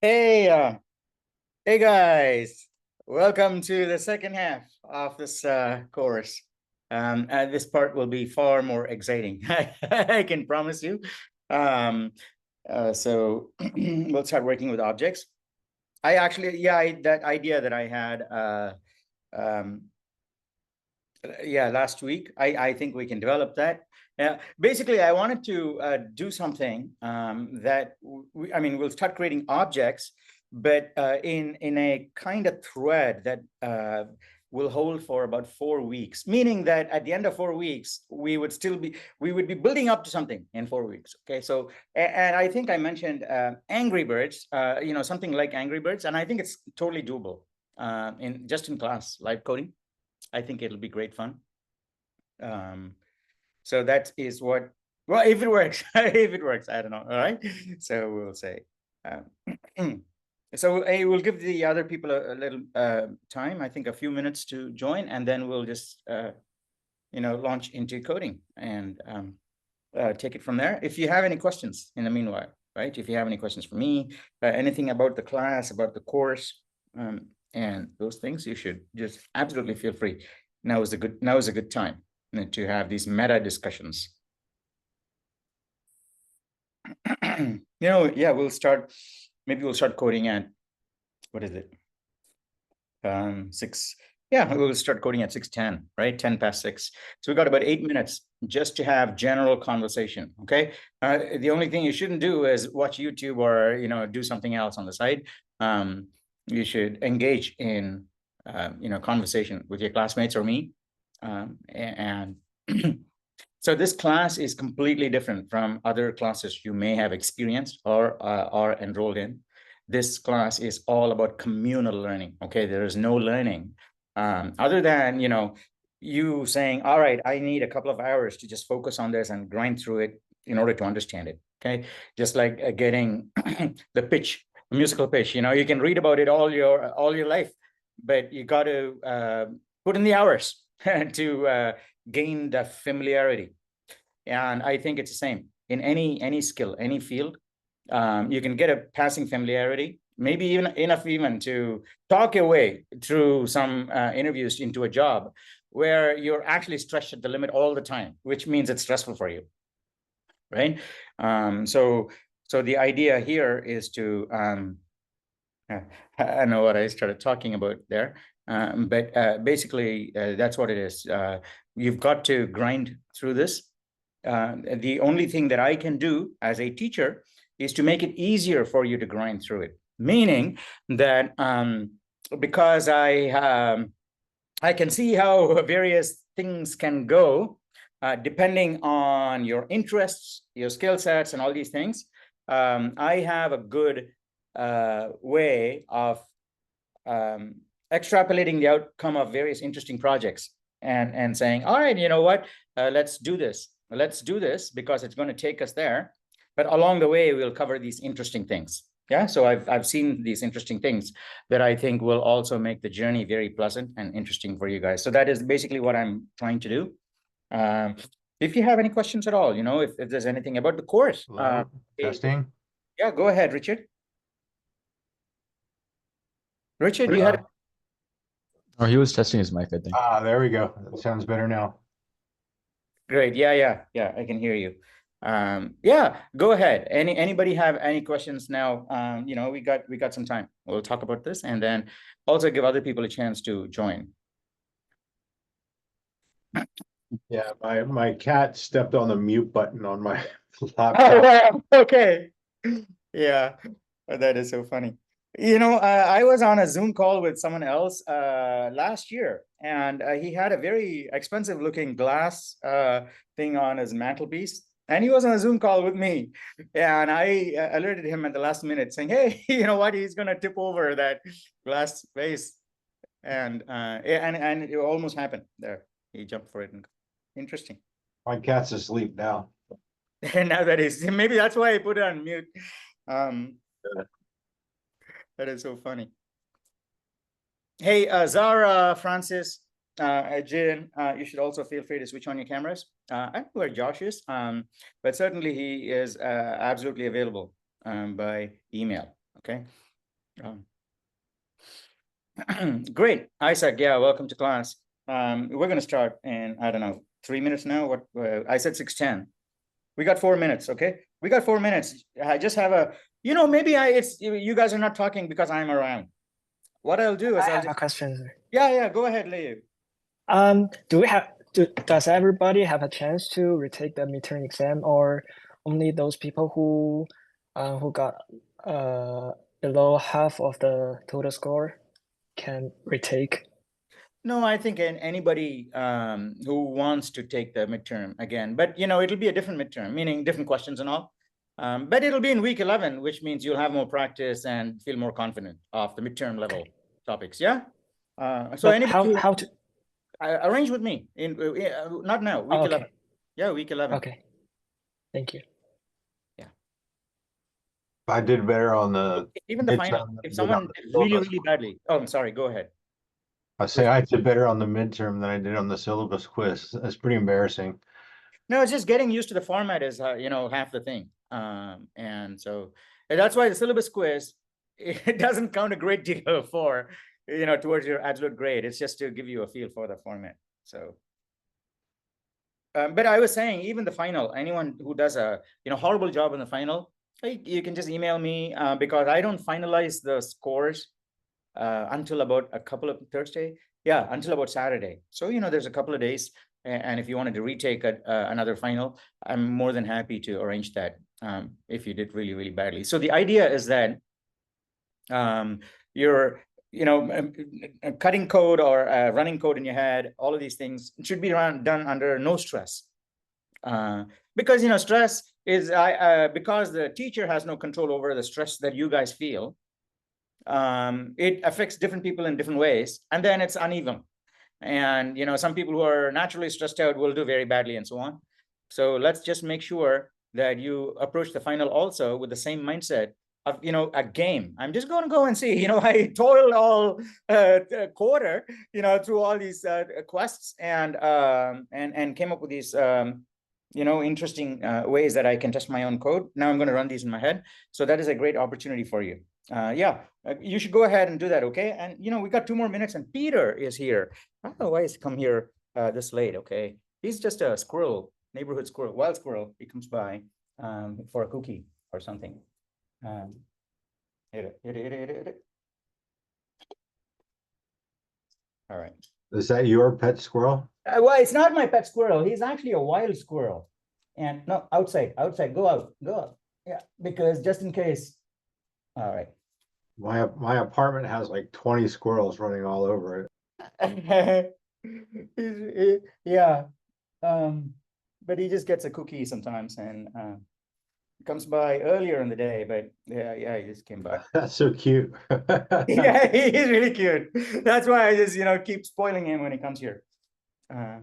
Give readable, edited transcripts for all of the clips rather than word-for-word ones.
Hey, hey guys, welcome to the second half of this course. This part will be far more exciting. I can promise you. Um, so we'll start working with objects. I actually, that idea that I had, um, last week, I think we can develop that. Basically, I wanted to do something that we'll start creating objects, but in a kind of thread that will hold for about 4 weeks. Meaning that at the end of 4 weeks, we would be building up to something in 4 weeks. Okay, so and I think I mentioned Angry Birds, something like Angry Birds, and I think it's totally doable in class live coding. I think it'll be great fun. So that is what, well, if it works, if it works, I don't know. All right. So we'll say, so I will give the other people a little time, I think a few minutes to join, and then we'll just, launch into coding and take it from there. If you have any questions in the meanwhile, right? If you have any questions for me, anything about the class, about the course, and those things, you should just absolutely feel free. Now is a good time to have these meta discussions. We'll start coding at, what is it? 6. Yeah, we'll start coding at 6:10, right? 10 past 6. So we got about 8 minutes just to have general conversation. Okay. The only thing you shouldn't do is watch YouTube or do something else on the side. You should engage in conversation with your classmates or me. And so this class is completely different from other classes you may have experienced or are enrolled in. This class is all about communal learning. Okay, there is no learning other than you saying, all right, I need a couple of hours to just focus on this and grind through it in order to understand it. Okay, just like getting the pitch, musical pitch. You can read about it all your life, but you got to put in the hours to gain the familiarity. And I think it's the same in any skill, any field. You can get a passing familiarity, maybe even enough even to talk your way through some interviews into a job where you're actually stretched at the limit all the time, which means it's stressful for you, right? So the idea here is to, I know what I started talking about there, but basically that's what it is. You've got to grind through this. The only thing that I can do as a teacher is to make it easier for you to grind through it. Meaning that because I can see how various things can go depending on your interests, your skill sets, and all these things. I have a good way of extrapolating the outcome of various interesting projects and saying, all right, you know what, let's do this. Let's do this because it's going to take us there. But along the way, we'll cover these interesting things. Yeah, so I've seen these interesting things that I think will also make the journey very pleasant and interesting for you guys. So that is basically what I'm trying to do. If you have any questions at all, if there's anything about the course. Testing. Yeah, go ahead, Richard. Richard, you had. Oh, he was testing his mic, I think. There we go. That sounds better now. Great. Yeah, I can hear you. Yeah, go ahead. Anybody have any questions now? We got some time. We'll talk about this and then also give other people a chance to join. Yeah, my cat stepped on the mute button on my laptop. Oh, wow. Okay. Yeah, that is so funny. I was on a Zoom call with someone else last year, and he had a very expensive looking glass thing on his mantelpiece. And he was on a Zoom call with me. And I alerted him at the last minute saying, hey, you know what? He's going to tip over that glass vase. And it almost happened there. He jumped for it. Interesting. My cat's asleep now. And now that is, maybe that's why I put it on mute. That is so funny. Hey, Zara, Francis, Jin, you should also feel free to switch on your cameras. I don't know where Josh is, but certainly he is absolutely available by email. Okay. Great, Isaac. Yeah, welcome to class. We're going to start in, I don't know, 3 minutes now. What I said 6:10. We got 4 minutes. Okay, we got 4 minutes. I just have a, maybe it's you guys are not talking because I'm around. What I'll do is I I'll have just, a question, sir. yeah, go ahead, Leo. Does everybody have a chance to retake the midterm exam, or only those people who got below half of the total score can retake? No, I think anybody who wants to take the midterm again, but it'll be a different midterm, meaning different questions and all. But it'll be in week 11, which means you'll have more practice and feel more confident of the midterm level topics. Yeah. So But anybody how to? arrange with me in not now, week Oh, 11. okay. Yeah, week 11. Okay. Thank you. I did better on the, Even the final. midterm than I If did someone on the did really, syllabus. really badly. Oh, I'm sorry. Go ahead. I say I did better on the midterm than I did on the syllabus quiz. That's pretty embarrassing. No, it's just getting used to the format is half the thing. And so that's why the syllabus quiz, it doesn't count a great deal for towards your absolute grade. It's just to give you a feel for the format. So but I was saying, even the final, anyone who does a horrible job in the final, you can just email me because I don't finalize the scores until about a couple of Thursday. Yeah, until about Saturday. So there's a couple of days, and if you wanted to retake another final, I'm more than happy to arrange that if you did really, really badly. So the idea is that you're cutting code or running code in your head, all of these things should be done under no stress. Because stress is because the teacher has no control over the stress that you guys feel. It affects different people in different ways, and then it's uneven. And some people who are naturally stressed out will do very badly and so on. So let's just make sure that you approach the final also with the same mindset of a game. I'm just going to go and see. I toiled all quarter through all these quests and came up with these interesting ways that I can test my own code. Now I'm going to run these in my head. So that is a great opportunity for you. You should go ahead and do that. Okay. And we got 2 more minutes, and Peter is here. I don't know why he's come here this late. Okay. He's just a squirrel, neighborhood squirrel, wild squirrel. He comes by for a cookie or something. Hit it. All right. Is that your pet squirrel? Well, it's not my pet squirrel. He's actually a wild squirrel. And no, outside, go out. Yeah, because just in case. All right. My apartment has like 20 squirrels running all over it. Yeah. But he just gets a cookie sometimes and comes by earlier in the day, but yeah, he just came by. That's so cute. Yeah, he's really cute. That's why I just keep spoiling him when he comes here. All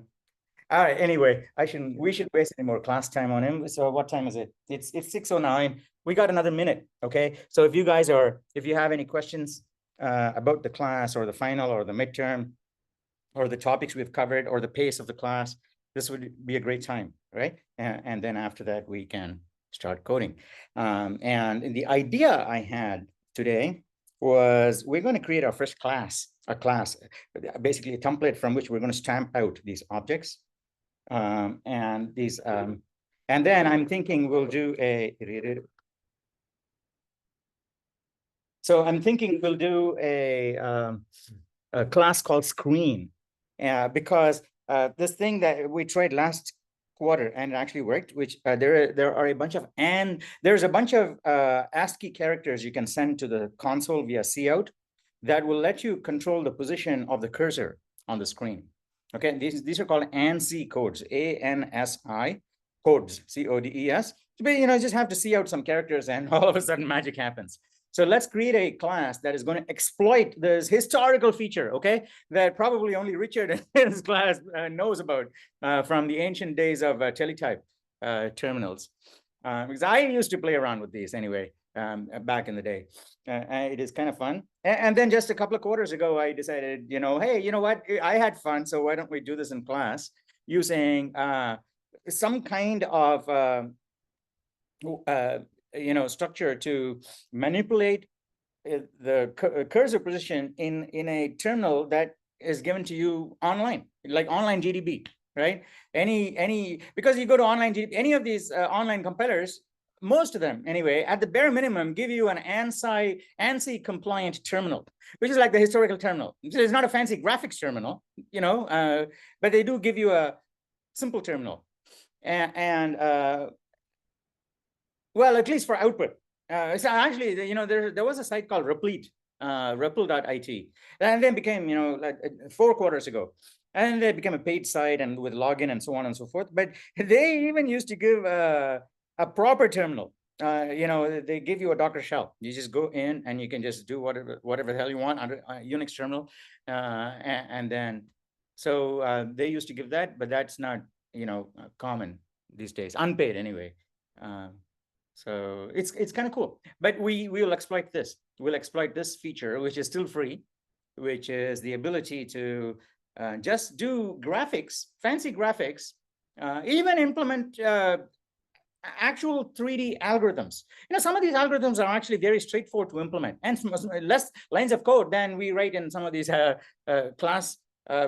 right, anyway, we should waste any more class time on him. So what time is it? It's 6:09. We got another minute. Okay. So if you have any questions about the class or the final or the midterm or the topics we've covered or the pace of the class, this would be a great time, right? And then after that, we can start coding. And the idea I had today was we're going to create our first class, basically a template from which we're going to stamp out these objects. And then I'm thinking we'll do a class called screen, because this thing that we tried last quarter and it actually worked, which there are a bunch of there's a bunch of ASCII characters you can send to the console via cout that will let you control the position of the cursor on the screen. Okay, these are called ANSI codes, ANSI codes, CODES. But just have to see out some characters and all of a sudden magic happens. So let's create a class that is going to exploit this historical feature, okay, that probably only Richard in his class knows about from the ancient days of teletype terminals. Because I used to play around with these anyway, back in the day. It is kind of fun. And then just a couple of quarters ago, I decided, hey, you know what? I had fun, so why don't we do this in class using some kind of structure to manipulate cursor position in a terminal that is given to you online, like online GDB, right? Because you go to online GDB, any of these online compilers, most of them anyway, at the bare minimum, give you an ANSI compliant terminal, which is like the historical terminal. It's not a fancy graphics terminal, but they do give you a simple terminal, and well, at least for output. So actually, there was a site called Replete, repl.it, and then became, like 4 quarters ago. And they became a paid site and with login and so on and so forth. But they even used to give a proper terminal. They give you a Docker shell. You just go in and you can just do whatever the hell you want under Unix terminal. And then, so they used to give that, but that's not, common these days, unpaid anyway. So it's kind of cool, but we will exploit this. We'll exploit this feature, which is still free, which is the ability to just do graphics, fancy graphics, even implement actual 3D algorithms. Some of these algorithms are actually very straightforward to implement, and less lines of code than we write in some of these class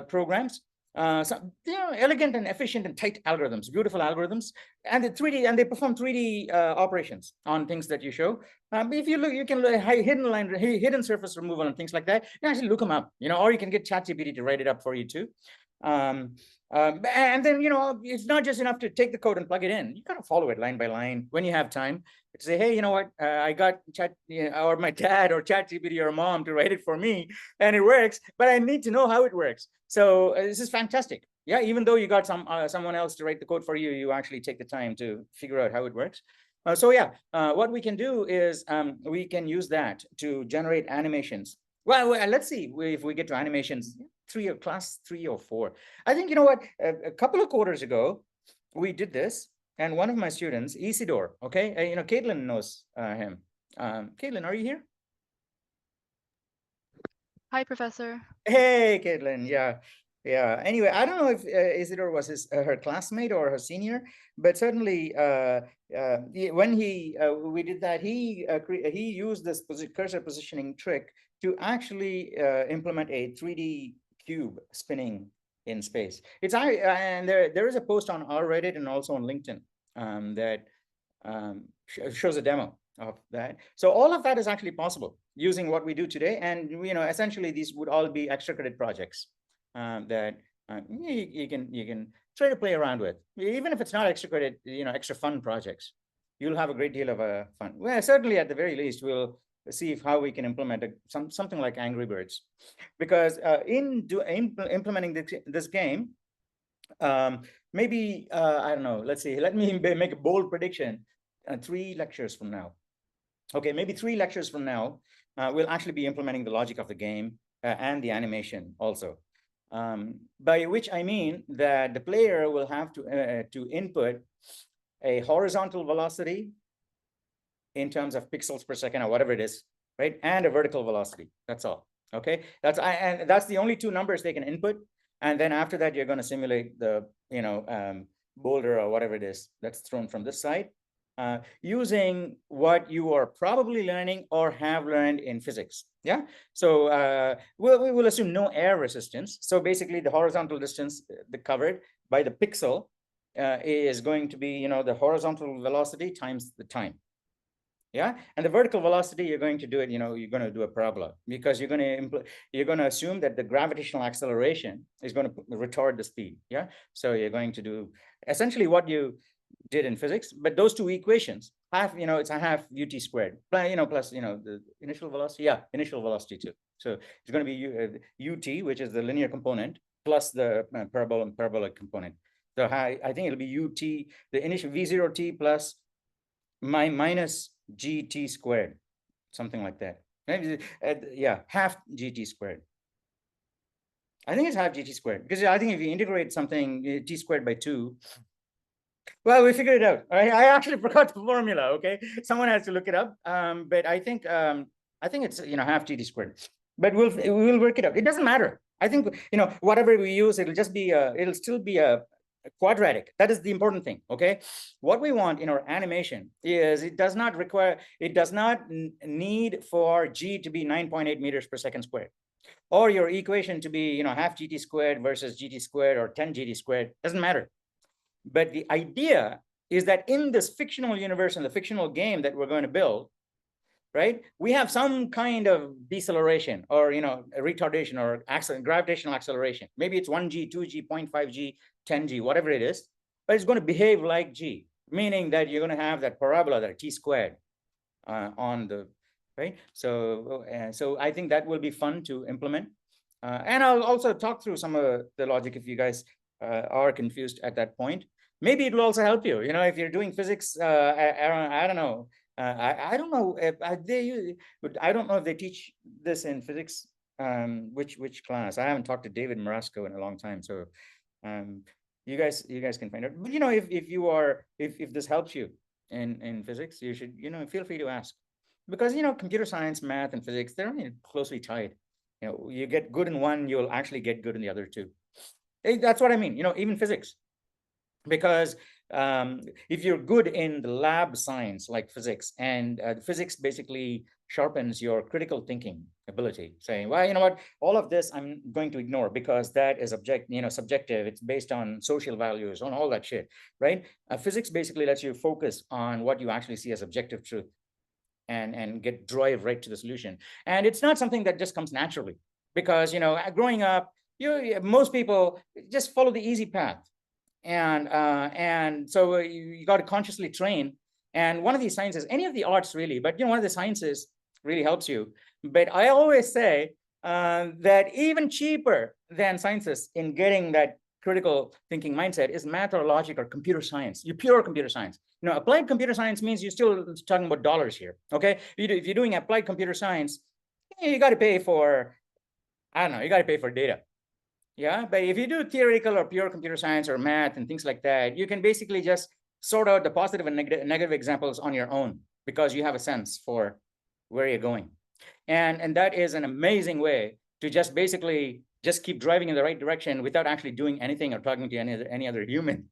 programs. So elegant and efficient and tight algorithms, beautiful algorithms, and the 3D, and they perform 3D operations on things that you show. If you look, you can look hidden surface removal and things like that. You can actually look them up, or you can get ChatGPT to write it up for you too. And then, it's not just enough to take the code and plug it in. You gotta follow it line by line when you have time. To say, hey, you know what? I got or my dad or ChatGPT or mom to write it for me, and it works. But I need to know how it works. So this is fantastic. Yeah, even though you got someone else to write the code for you, you actually take the time to figure out how it works. So yeah, what we can do is we can use that to generate animations. Well, let's see if we get to animations. Class 3 or 4. I think, a couple of quarters ago, we did this, and one of my students, Isidore, okay, Caitlin knows him. Caitlin, are you here? Hi, Professor. Hey, Caitlin, yeah. Anyway, I don't know if Isidore was her classmate or her senior, but certainly when we did that, he used this cursor positioning trick to actually implement a 3D cube spinning in space. And there is a post on our Reddit and also on LinkedIn that shows a demo of that. So all of that is actually possible using what we do today, and essentially these would all be extra credit projects that you can try to play around with, even if it's not extra credit, extra fun projects. You'll have a great deal of fun. Well, certainly at the very least, we'll see how we can implement something like Angry Birds, because implementing this game, maybe I don't know. Let's see. Let me make a bold prediction. 3 lectures from now, okay, maybe 3 lectures from now, we'll actually be implementing the logic of the game and the animation also. By which I mean that the player will have to input a horizontal velocity in terms of pixels per second or whatever it is, right? And a vertical velocity. That's all. Okay. And that's the only 2 numbers they can input. And then after that, you're going to simulate the boulder or whatever it is that's thrown from this side, using what you are probably learning or have learned in physics. Yeah. So we will assume no air resistance. So basically, the horizontal distance covered by the pixel is going to be the horizontal velocity times the time. Yeah, and the vertical velocity, you're going to do it, you're going to do a parabola, because you're going to assume that the gravitational acceleration is going to retard the speed. Yeah, so you're going to do essentially what you did in physics, but those 2 equations have, it's a half ut squared, plus the initial velocity. Yeah, initial velocity too. So it's going to be ut, which is the linear component, plus the parabolic component. So I think it'll be ut, the initial v0t plus minus gt squared, something like that. Yeah, half gt squared. I think it's half gt squared, because I think if you integrate something t squared by 2, well, we figured it out. I actually forgot the formula. Okay, someone has to look it up. But I think it's half gt squared. But we'll work it out. It doesn't matter. I think whatever we use, it'll still be a quadratic. That is the important thing, okay? What we want in our animation is it does not need for G to be 9.8 meters per second squared, or your equation to be, half GT squared versus GT squared or 10 GT squared, doesn't matter. But the idea is that in this fictional universe and the fictional game that we're going to build, right, we have some kind of deceleration or, a retardation or gravitational acceleration. Maybe it's 1G, 2G, 0.5G, 10G, whatever it is, but it's going to behave like G, meaning that you're going to have that parabola, that T squared on the, right? So I think that will be fun to implement. And I'll also talk through some of the logic if you guys are confused at that point. Maybe it will also help you, if you're doing physics, I don't know. I don't know if I don't know if they teach this in physics, which class. I haven't talked to David Marasco in a long time. So you guys can find out. But if this helps you in physics, you should, feel free to ask. Because computer science, math, and physics, they're closely tied. You get good in one, you'll actually get good in the other too. That's what I mean, even physics. Because if you're good in the lab science like physics, and physics basically sharpens your critical thinking ability, saying, well, you know what, all of this I'm going to ignore because that is subjective. It's based on social values, on all that shit, right? Physics basically lets you focus on what you actually see as objective truth and drive right to the solution. And it's not something that just comes naturally, because growing up, most people just follow the easy path. And so you got to consciously train. And one of these sciences, any of the arts really, but one of the sciences really helps you. But I always say that even cheaper than sciences in getting that critical thinking mindset is math or logic or computer science. You pure computer science. Applied computer science means you're still talking about dollars here. Okay, if you're doing applied computer science, you got to pay for, I don't know, you got to pay for data. Yeah, but if you do theoretical or pure computer science or math and things like that, you can basically just sort out the positive and negative examples on your own, because you have a sense for where you're going. And that is an amazing way to just basically just keep driving in the right direction without actually doing anything or talking to any other human,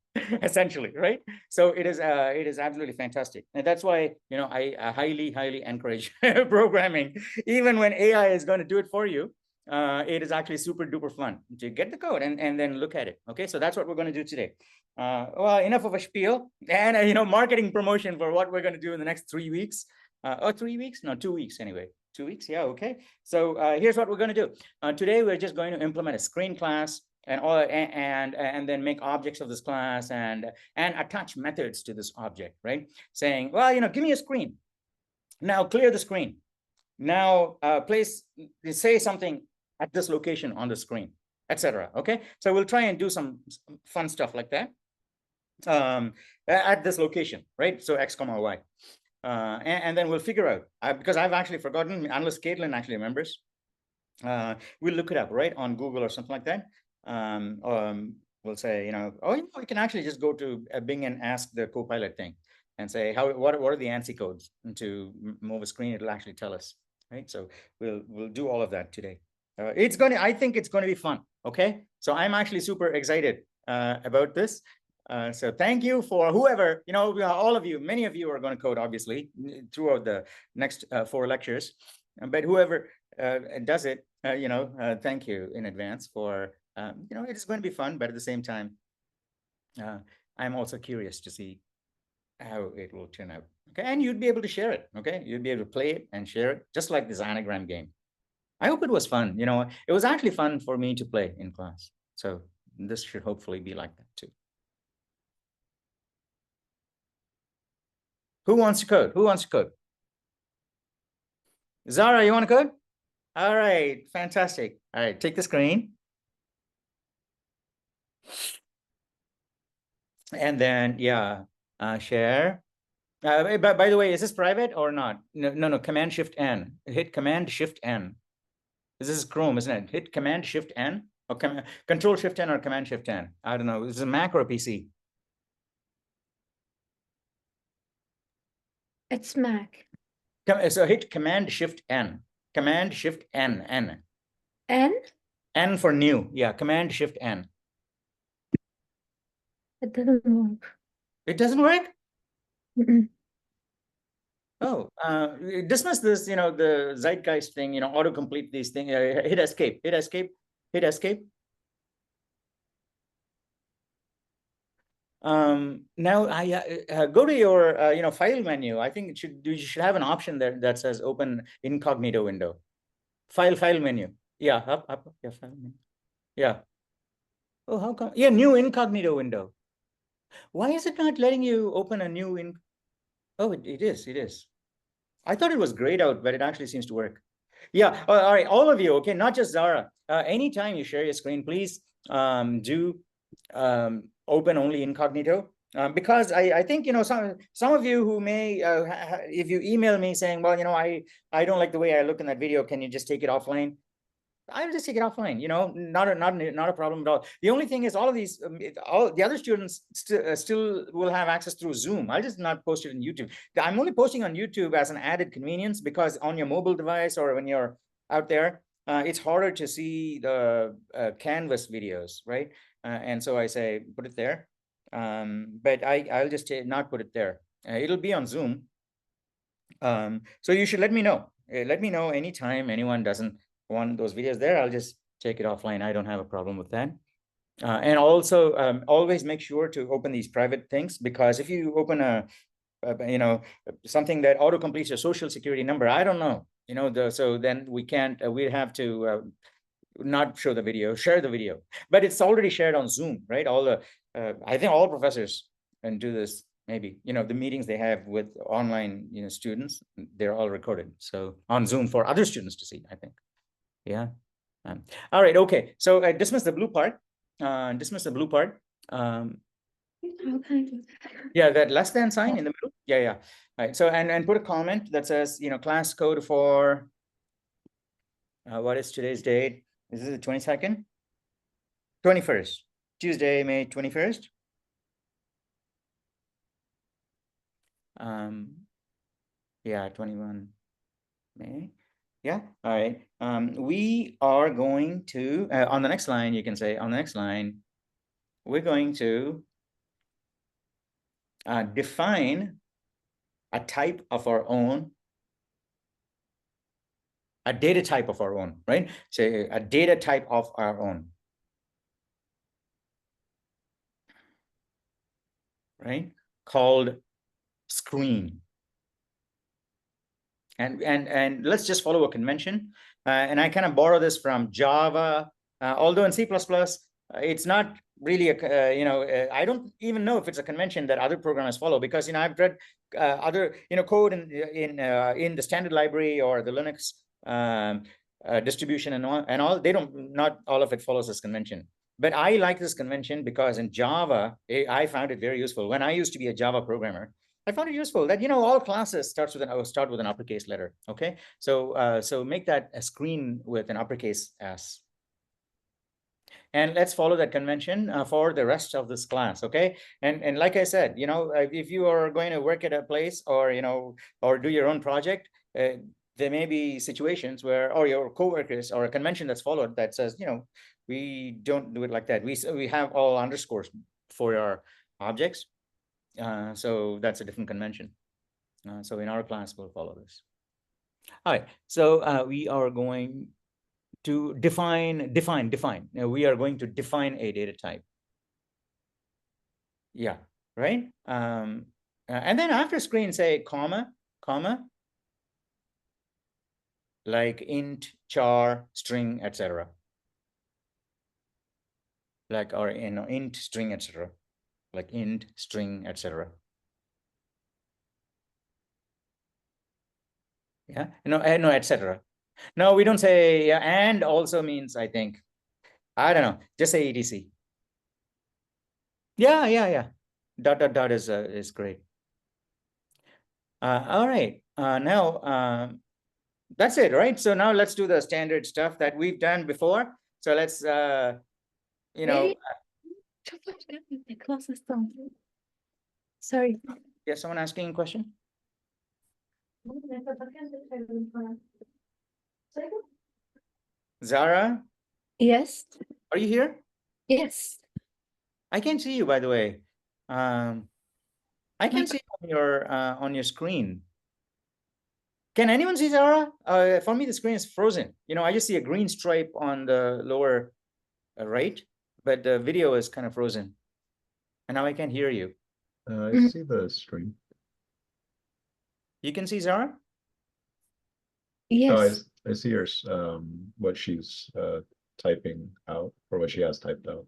essentially, right? So it is absolutely fantastic. And that's why, I highly encourage programming, even when AI is going to do it for you. It is actually super duper fun to get the code and then look at it. Okay, so that's what we're going to do today. Well, enough of a spiel and marketing promotion for what we're going to do in the next 3 weeks. 3 weeks? No, 2 weeks anyway. 2 weeks, yeah, okay. So here's what we're going to do. Today we're just going to implement a screen class and then make objects of this class and attach methods to this object, right? Saying, well, give me a screen. Now clear the screen. Now say something at this location on the screen, etc. Okay, so we'll try and do some fun stuff like that at this location, right? So X, Y, and then we'll figure out, because I've actually forgotten, unless Caitlin actually remembers. We'll look it up, right, on Google or something like that. We'll say, we can actually just go to Bing and ask the Copilot thing and say, what are the ANSI codes to move a screen? It'll actually tell us. Right, so we'll do all of that today. I think it's going to be fun. Okay, so I'm actually super excited about this. So thank you for whoever, all of you, many of you are going to code obviously throughout the next 4 lectures, but whoever does it, thank you in advance for, it's going to be fun, but at the same time, I'm also curious to see how it will turn out. Okay, and you'd be able to share it. Okay, you'd be able to play it and share it, just like this anagram game. I hope it was fun. It was actually fun for me to play in class. So this should hopefully be like that too. Who wants to code? Who wants to code? Zara, you want to code? All right, fantastic. All right, take the screen. And then, yeah, share. By the way, is this private or not? No, Command Shift N. Hit Command Shift N. This is Chrome, isn't it? Hit Command Shift N or Control Shift N or Command Shift N. I don't know. Is it a Mac or a PC? It's Mac. So hit Command Shift N. Command Shift N. N? N for new. Yeah, Command Shift N. It doesn't work. It doesn't work? Mm-mm. Oh, dismiss this, the zeitgeist thing, autocomplete these things, hit escape, hit escape, hit escape. Now go to your, file menu. I think you should have an option there that says open incognito window. File menu. Yeah, up, yeah, file menu. Yeah. Oh, how come? Yeah, new incognito window. Why is it not letting you open a new Oh, it is. I thought it was grayed out, but it actually seems to work. Yeah, all right, all of you, okay, not just Zara. Anytime you share your screen, please do open only incognito. Because I think, some of you who may, if you email me saying, well, I don't like the way I look in that video, can you just take it offline? I'll just take it offline, not a problem at all. The only thing is all of these, all the other students still will have access through Zoom. I'll just not post it on YouTube. I'm only posting on YouTube as an added convenience because on your mobile device or when you're out there, it's harder to see the Canvas videos, right? And so I say, put it there. But I'll just not put it there. It'll be on Zoom. So you should let me know. Let me know anytime anyone doesn't want those videos there. I'll just take it offline. I don't have a problem with that. And also always make sure to open these private things, because if you open something that auto completes your social security number, I don't know, so then we can't, we have to not show the video, share the video, but it's already shared on Zoom, right? All the, I think all professors can do this. Maybe, the meetings they have with online, students, they're all recorded. So on Zoom for other students to see, I think. Yeah. All right. Okay. So I dismiss the blue part. Dismiss the blue part. How can I do that? Yeah, that less than sign in the middle. Yeah. All right. So and put a comment that says, class code for what is today's date? Is it the 22nd? 21st. Tuesday, May 21st. Yeah, 21 May. Yeah, all right. We are going to on the next line, you can say on the next line, we're going to define a type of our own, a data type of our own, right? Say a data type of our own, right? Called screen. And let's just follow a convention. And I kind of borrow this from Java, although in C++, it's not really I don't even know if it's a convention that other programmers follow, because I've read other code in the standard library or the Linux distribution and all. They don't, not all of it follows this convention. But I like this convention because in Java, I found it very useful. When I used to be a Java programmer, I found it useful that all classes start with an uppercase letter. Okay, so make that a screen with an uppercase S. And let's follow that convention for the rest of this class. Okay, and like I said, if you are going to work at a place or or do your own project, there may be situations where, or your coworkers, or a convention that's followed that says, we don't do it like that. We have all underscores for our objects. So that's a different convention. So in our class, we'll follow this. All right. So we are going to define. Now, we are going to define a data type. Yeah. Right. And then after screen, say comma, like int, char, string, etc. Like, or int, string, etc. Like int, string, etc. Yeah, no, etc. No, we don't say, yeah, and also means, I think, I don't know, just say etc. Yeah. Dot is great. All right. Now that's it, right? So now let's do the standard stuff that we've done before. So let's Maybe the closest one. Sorry. Yeah, someone asking a question? Zara, Yes. are you here? Yes. I can't see you, by the way. I can see on your screen. Can anyone see Zara? For me, the screen is frozen. You know, I just see a green stripe on the lower right, but the video is kind of frozen. And now I can't hear you. I see the screen. You can see Zara? Oh, Yes. I see her, what she's typing out, or what she has typed out.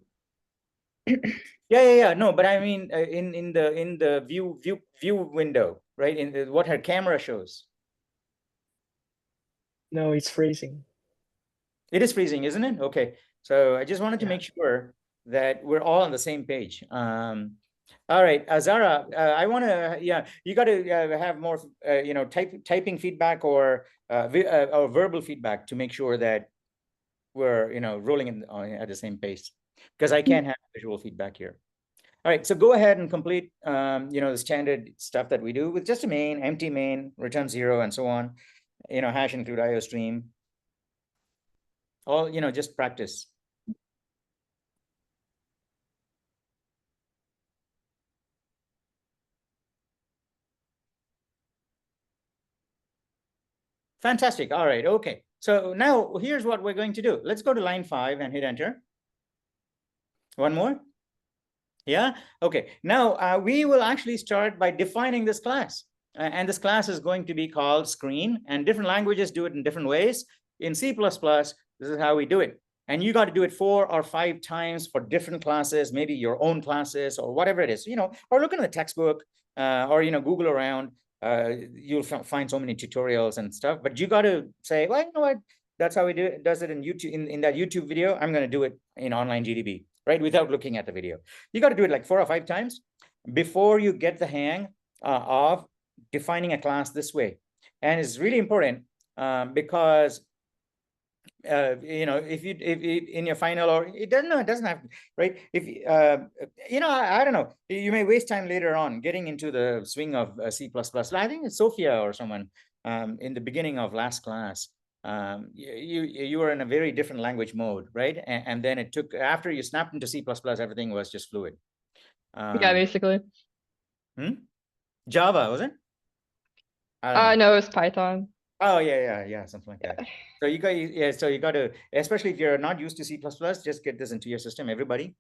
Yeah. No, but I mean, in the view window, right? In what her camera shows. No, it's freezing. It is freezing, isn't it? Okay. So I just wanted to Yeah. make sure that we're all on the same page. All right, Zara, I want to, yeah, you got to have more, you know, typing feedback or verbal feedback to make sure that we're, you know, rolling in at the same pace, because I can't have visual feedback here. All right, so go ahead and complete, you know, the standard stuff that we do with just a main, empty main, return 0, and so on. You know, hash include IO stream. All, you know, just practice. Fantastic. All right. Okay. So now here's what we're going to do. Let's go to line 5 and hit enter. One more. Yeah. Okay. Now we will actually start by defining this class. And this class is going to be called screen, and different languages do it in different ways. In C++, this is how we do it. And you got to do it 4 or 5 times for different classes, maybe your own classes or whatever it is, you know, or look in the textbook or, you know, Google around. You'll find so many tutorials and stuff, but you got to say, well, you know what, that's how we do it. Does it in YouTube, in that YouTube video. I'm going to do it in online GDB, right? Without looking at the video. You got to do it like 4 or 5 times before you get the hang of defining a class this way. And it's really important because you know, if in your final, or it doesn't have, right? If you know, I don't know, you may waste time later on getting into the swing of C++. I think it's Sophia or someone in the beginning of last class. You were in a very different language mode, right? And then it took, after you snapped into C++, everything was just fluid. Yeah, basically. Java, was it? I don't know. No, it's Python. Oh yeah, something like that. So you got, yeah, so you got to, especially if you're not used to C++, just get this into your system, everybody.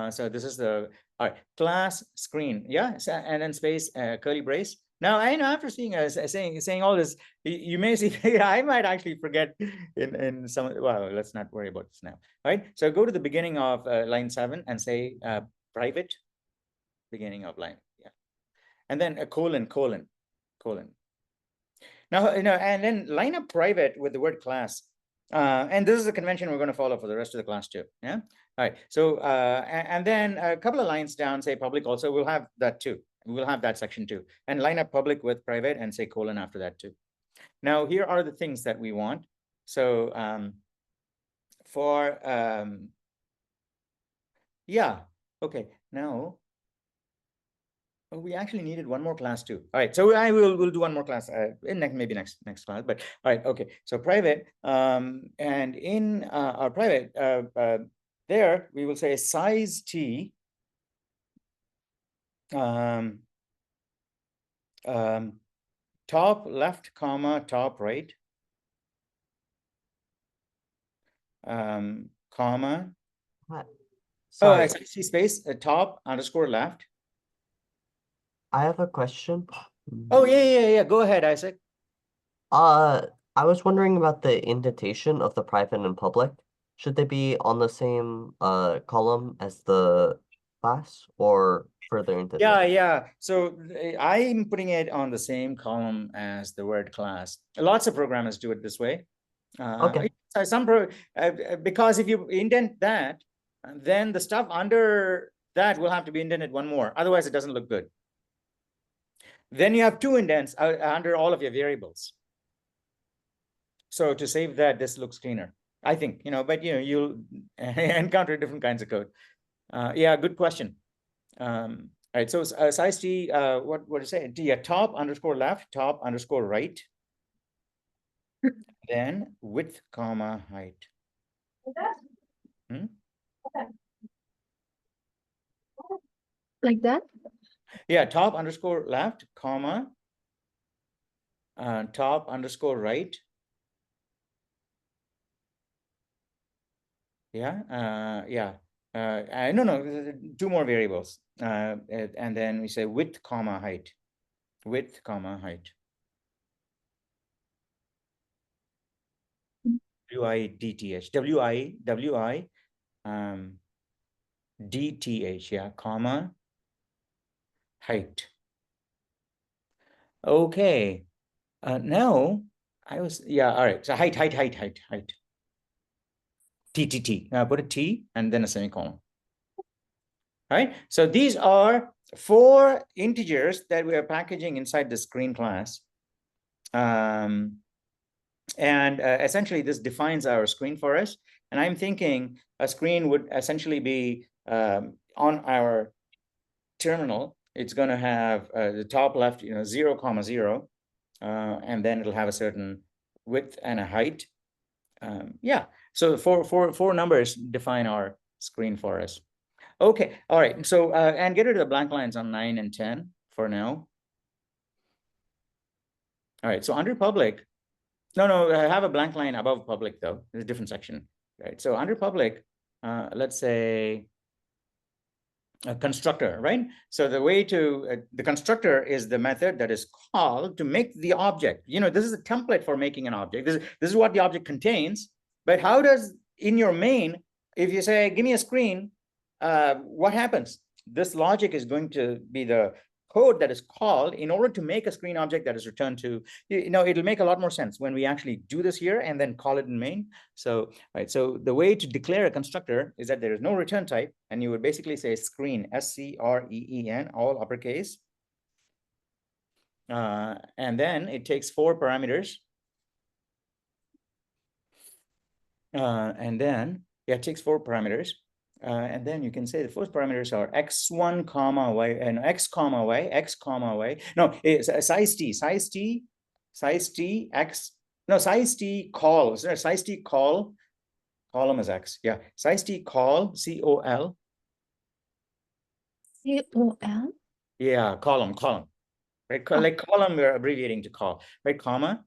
So this is the, all right, class screen, yeah, so, and then space curly brace. Now I know, after seeing saying all this, you may see I might actually forget in some. Well, let's not worry about this now. All right, so go to the beginning of line 7 and say private beginning of line, yeah, and then a colon. Now, you know, and then line up private with the word class. And this is the convention we're going to follow for the rest of the class too. Yeah. All right. So, and then a couple of lines down, say public also, we'll have that too. We'll have that section too. And line up public with private and say colon after that too. Now, here are the things that we want. So, yeah. Okay. Now, we actually needed one more class too. All right, so we'll do one more class in maybe next class. But all right, okay. So private, and in our private, there we will say size t. Top left, comma, top right, comma. What? Oh, I Sorry, see space, top underscore left. I have a question. Oh, yeah. Go ahead, Isaac. I was wondering about the indentation of the private and public. Should they be on the same column as the class or further into Yeah. So I'm putting it on the same column as the word class. Lots of programmers do it this way. Okay. Because if you indent that, then the stuff under that will have to be indented one more. Otherwise, it doesn't look good. Then you have 2 indents under all of your variables. So to save that, this looks cleaner, I think, you know, but you know, you'll encounter different kinds of code. Yeah, good question. All right, so size t, what do you say? Yeah, top underscore left, top underscore right. Then width, comma, height. Like that? Yeah, top underscore left, comma, top underscore right. Yeah, no, two more variables. And then we say width, comma, height. Width, comma, height. WIDTH, DTH, yeah, comma, height. Okay. Now I was, yeah, all right. So height. TTT. Put a T and then a semicolon. All right. So these are 4 integers that we are packaging inside the screen class. And essentially this defines our screen for us. And I'm thinking a screen would essentially be on our terminal. It's going to have the top left, 0, 0, and then it'll have a certain width and a height. Yeah, so four numbers define our screen for us. Okay, all right. So and get rid of the blank lines on 9 and 10 for now. All right, so under public, no, I have a blank line above public though. There's a different section, right? So under public, let's say a constructor, right? So the way to the constructor is the method that is called to make the object. This is a template for making an object. This is what the object contains. But how does in your main, if you say, give me a screen, what happens? This logic is going to be the code that is called in order to make a screen object that is returned to, it'll make a lot more sense when we actually do this here and then call it in main. So, right. So the way to declare a constructor is that there is no return type, and you would basically say screen, SCREEN, all uppercase. And then it takes 4 parameters. And then, yeah, it takes 4 parameters. And then you can say the first parameters are x1 comma y and x comma y. No, it's size t x. No, size t call. Size t call. Column is x. Yeah, size t call COL. COL. Yeah, column. Right, like column we're abbreviating to call. Right, comma.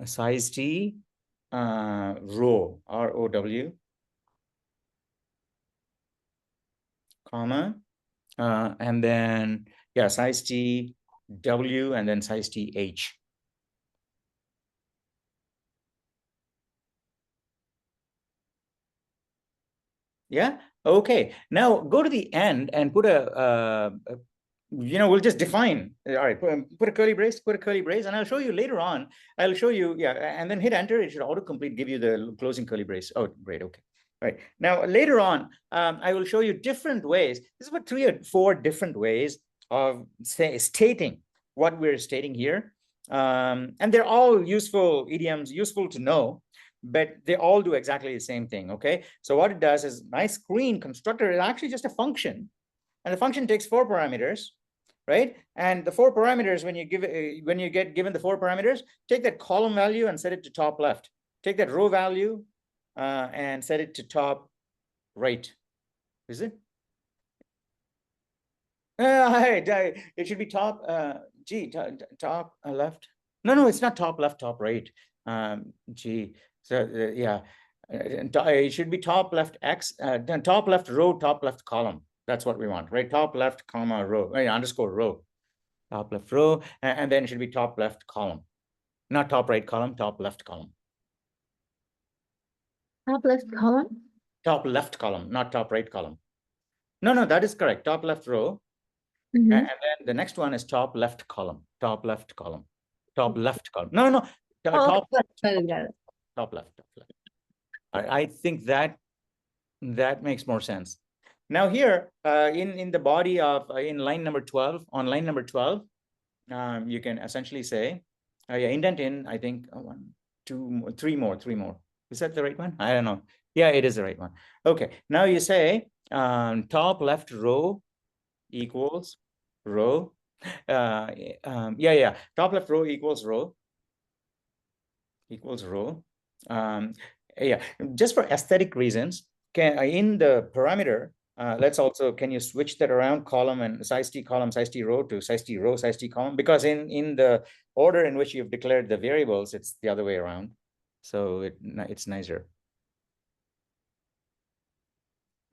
Size t row ROW. Comma, and then, yeah, size t w and then size t h. Yeah, okay. Now go to the end and put we'll just define. All right, put a curly brace, and I'll show you later on. I'll show you, yeah, and then hit enter. It should autocomplete, give you the closing curly brace. Oh, great, okay. All right, now later on, I will show you different ways. This is about 3 or 4 different ways of stating what we're stating here. And they're all useful idioms, useful to know, but they all do exactly the same thing, okay? So what it does is my screen constructor is actually just a function, and the function takes 4 parameters, right? And the 4 parameters, when you get given the 4 parameters, take that column value and set it to top left. Take that row value and set it to top right. Is it? It should be top, top left. No, it's not top left, top right. So yeah, it should be top left X, then top left row, top left column. That's what we want, right? Top left, comma, row, underscore row. Top left row, and then it should be top left column. Not top right column, top left column. Top left column? Top left column, not top right column. No, that is correct. Top left row. Mm-hmm. And then the next one is top left column. Top left column. Top left column. No. Top left. I think that makes more sense. Now here, in the body of in line number 12, on line number 12, you can essentially say, indent in, I think 1, 2, 3 more. Is that the right one? I don't know. Yeah, it is the right one. Okay, now you say top left row equals row. Top left row equals row. Yeah, just for aesthetic reasons, in the parameter, Let's also, can you switch that around, column and size t column, size t row to size t row, size t column? Because in the order in which you've declared the variables, it's the other way around. So it's nicer.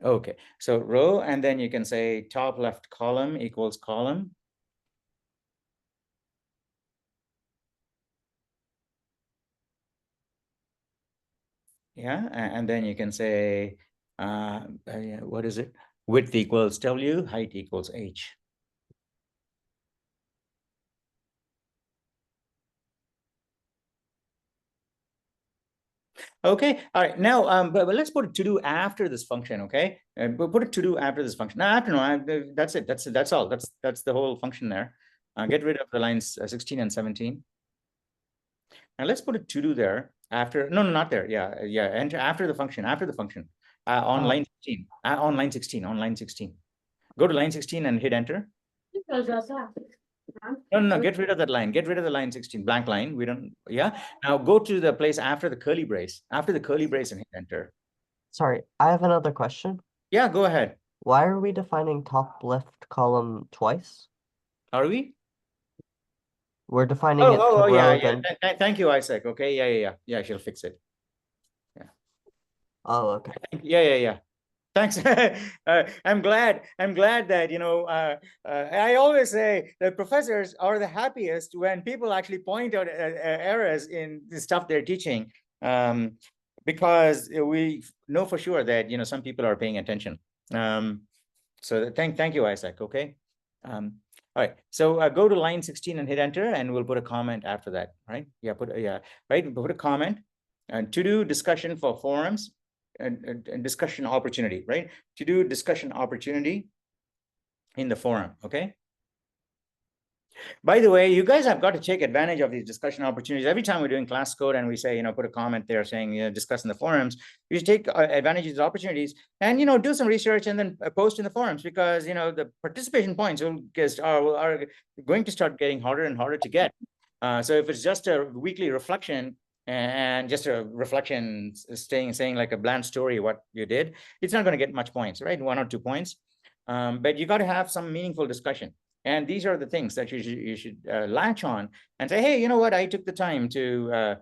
Okay, so row, and then you can say top left column equals column. Yeah, and then you can say, what is it? Width equals W, height equals H. Okay, all right. Now, but let's put a to do after this function. Okay, we'll put a to do after this function. No, that's it. That's all. That's the whole function there. Get rid of the lines 16 and 17. And let's put a to do there after. No, not there. Yeah. Enter after the function. After the function. On line 16. On line 16. On line 16. Go to line 16 and hit enter. No, get rid of that line. Get rid of the line 16, blank line. We don't, yeah. Now go to the place after the curly brace, and hit enter. Sorry, I have another question. Yeah, go ahead. Why are we defining top left column twice? Are we? We're defining it Oh, to yeah, row, yeah. then. Thank you, Isaac. Okay, yeah, she'll fix it. Oh, okay. Yeah. Thanks. I'm glad that, I always say that professors are the happiest when people actually point out errors in the stuff they're teaching, because we know for sure that, some people are paying attention. So thank you, Isaac. Okay. All right. So go to line 16 and hit enter, and we'll put a comment after that. Right. Yeah. Put a comment and to do discussion for forums. And discussion opportunity, right? To do discussion opportunity in the forum, okay? By the way, you guys have got to take advantage of these discussion opportunities. Every time we're doing class code and we say, put a comment there saying, discuss in the forums, you should take advantage of these opportunities and, do some research and then post in the forums, because, the participation points are going to start getting harder and harder to get. So if it's just a weekly reflection, and just a reflection saying like a bland story what you did, it's not going to get much points, right? 1 or 2 points. But you got to have some meaningful discussion, and these are the things that you should latch on and say, hey, you know what, I took the time to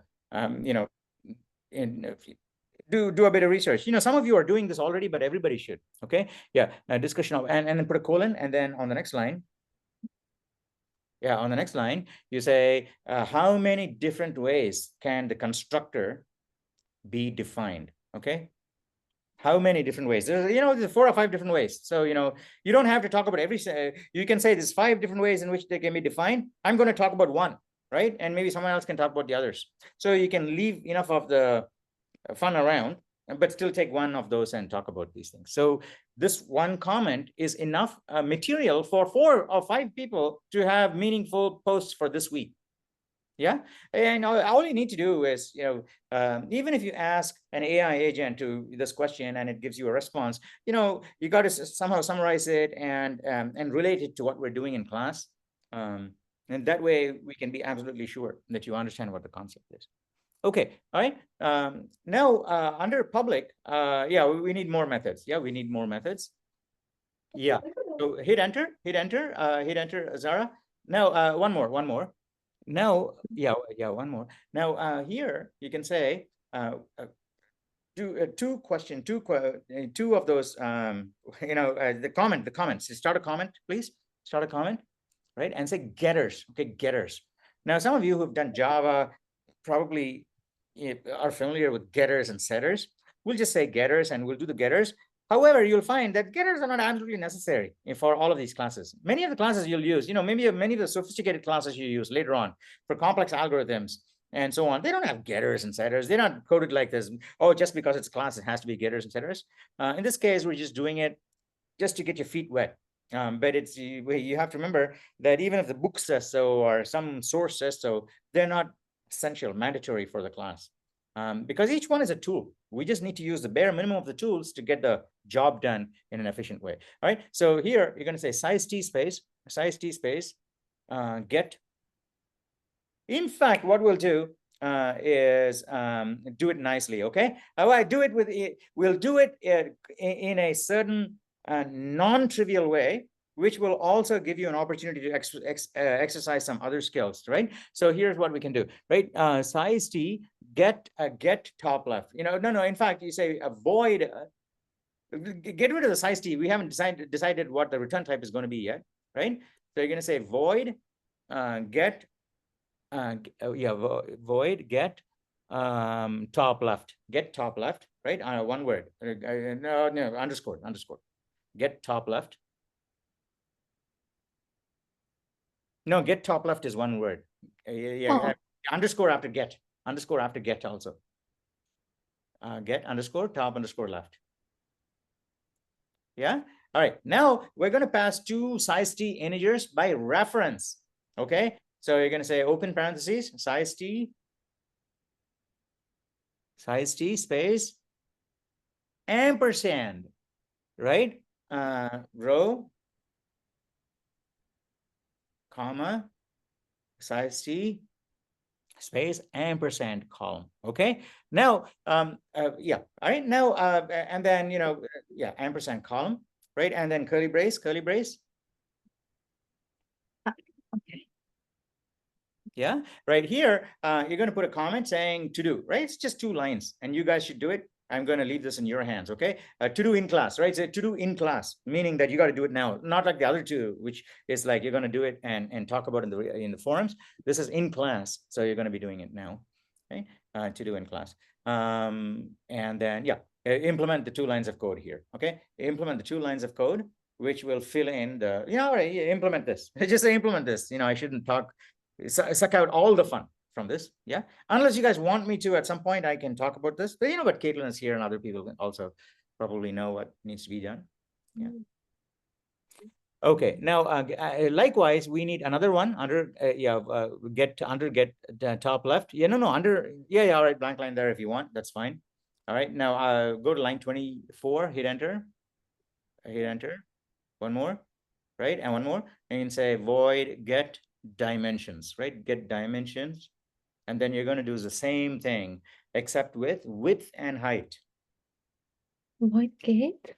do a bit of research. Some of you are doing this already, but everybody should. Okay, yeah. Discussion of, and then put a colon, and then on the next line, yeah, on the next line, you say, how many different ways can the constructor be defined? Okay. How many different ways? There's 4 or 5 different ways. So, you don't have to talk about every, you can say there's 5 different ways in which they can be defined. I'm going to talk about one, right? And maybe someone else can talk about the others. So you can leave enough of the fun around, but still take one of those and talk about these things. So this one comment is enough material for 4 or 5 people to have meaningful posts for this week. Yeah, and all you need to do is, even if you ask an AI agent to this question and it gives you a response, you got to somehow summarize it and relate it to what we're doing in class. And that way we can be absolutely sure that you understand what the concept is. Okay, all right. Now, under public, yeah, we need more methods. Yeah, we need more methods. Yeah, so hit enter, Zara. Now, one more. Now, yeah, one more. Now, here you can say, do two of those, the comments. Start a comment, please. Start a comment, right? And say getters. Okay, getters. Now, some of you who've done Java probably are familiar with getters and setters. We'll just say getters and we'll do the getters. However, you'll find that getters are not absolutely necessary for all of these classes. Many of the classes you'll use, maybe many of the sophisticated classes you use later on for complex algorithms and so on, they don't have getters and setters. They're not coded like this. Oh, just because it's class, it has to be getters and setters. In this case, we're just doing it just to get your feet wet. But you have to remember that even if the book says so or some source says so, they're not essential, mandatory for the class. Because each one is a tool. We just need to use the bare minimum of the tools to get the job done in an efficient way. All right. So here you're going to say size t space, get. In fact, what we'll do is do it nicely. Okay. We'll do it in a certain non-trivial way, which will also give you an opportunity to exercise some other skills, right? So here's what we can do, right? Size T, get top left. No. In fact, you say avoid. Get rid of the size T. We haven't decided what the return type is going to be yet, right? So you're going to say void get void get top left. Get top left, right? One word. No, underscore. Get top left. No, get top left is one word. Underscore after get. Underscore after get also. Get underscore top underscore left. Yeah. All right. Now we're going to pass two size T integers by reference. Okay. So you're going to say open parentheses, size T space ampersand, right? Row, comma, size T space ampersand column. Okay. Now, yeah. All right. Now, and then, ampersand column, right? And then curly brace. Okay. Yeah. Right here, you're going to put a comment saying to do, right? It's just 2 lines and you guys should do it. I'm going to leave this in your hands. Okay. To do in class, right? So to do in class, meaning that you got to do it now, not like the other two, which is like, you're going to do it and talk about in the forums. This is in class. So you're going to be doing it now. Okay. To do in class. And then, yeah, implement the 2 lines of code here. Okay. Implement the 2 lines of code, which will fill in the, all right, implement this. Just say implement this. I shouldn't suck out all the fun from this. Yeah. Unless you guys want me to, at some point, I can talk about this. But but Caitlin is here and other people also probably know what needs to be done. Yeah. Okay. Now, likewise, we need another one under, get top left. Yeah, no, under, yeah. All right. Blank line there if you want. That's fine. All right. Now, go to line 24, hit enter. One more, right? And one more. And you can say void get dimensions, right? Get dimensions. And then you're going to do the same thing, except with width and height. Void get?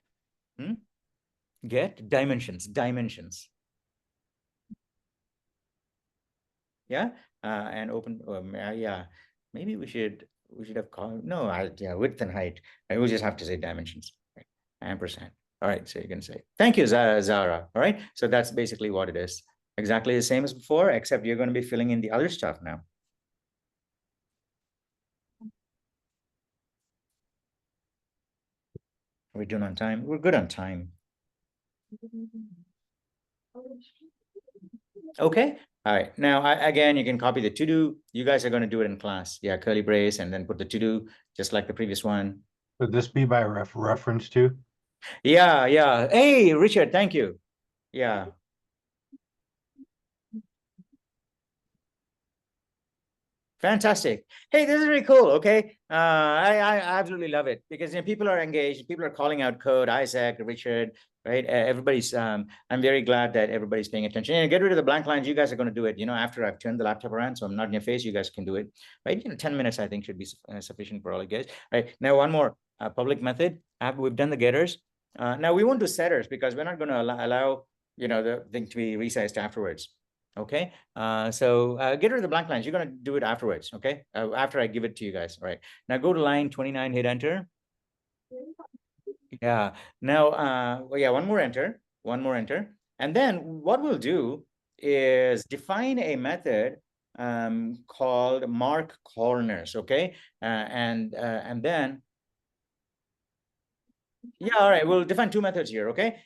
Get dimensions. Yeah. And open, yeah. Maybe we should have called, no, width and height. I will just have to say dimensions, right? Ampersand. All right. So you're going to say, thank you, Zara. All right. So that's basically what it is. Exactly the same as before, except you're going to be filling in the other stuff now. Are we doing on time? We're good on time. Okay. All right. Now, again, you can copy the to do. You guys are going to do it in class. Yeah, curly brace, and then put the to do, just like the previous one. Would this be by reference to? Yeah. Hey, Richard, thank you. Yeah. Fantastic. Hey, this is really cool. Okay. I absolutely love it because people are engaged, people are calling out code, Isaac, Richard, right? Everybody's I'm very glad that everybody's paying attention. And get rid of the blank lines. You guys are going to do it, after I've turned the laptop around. So I'm not in your face, you guys can do it, right? 10 minutes, I think, should be sufficient for all you guys. All right. Now, one more public method. We've done the getters. Now we won't do setters because we're not going to allow, the thing to be resized afterwards. Okay, so get rid of the blank lines. You're going to do it afterwards. Okay, after I give it to you guys. All right, now go to line 29, hit enter. Yeah, now, one more enter. And then what we'll do is define a method called mark corners. Okay, and then, yeah, all right, we'll define 2 methods here. Okay,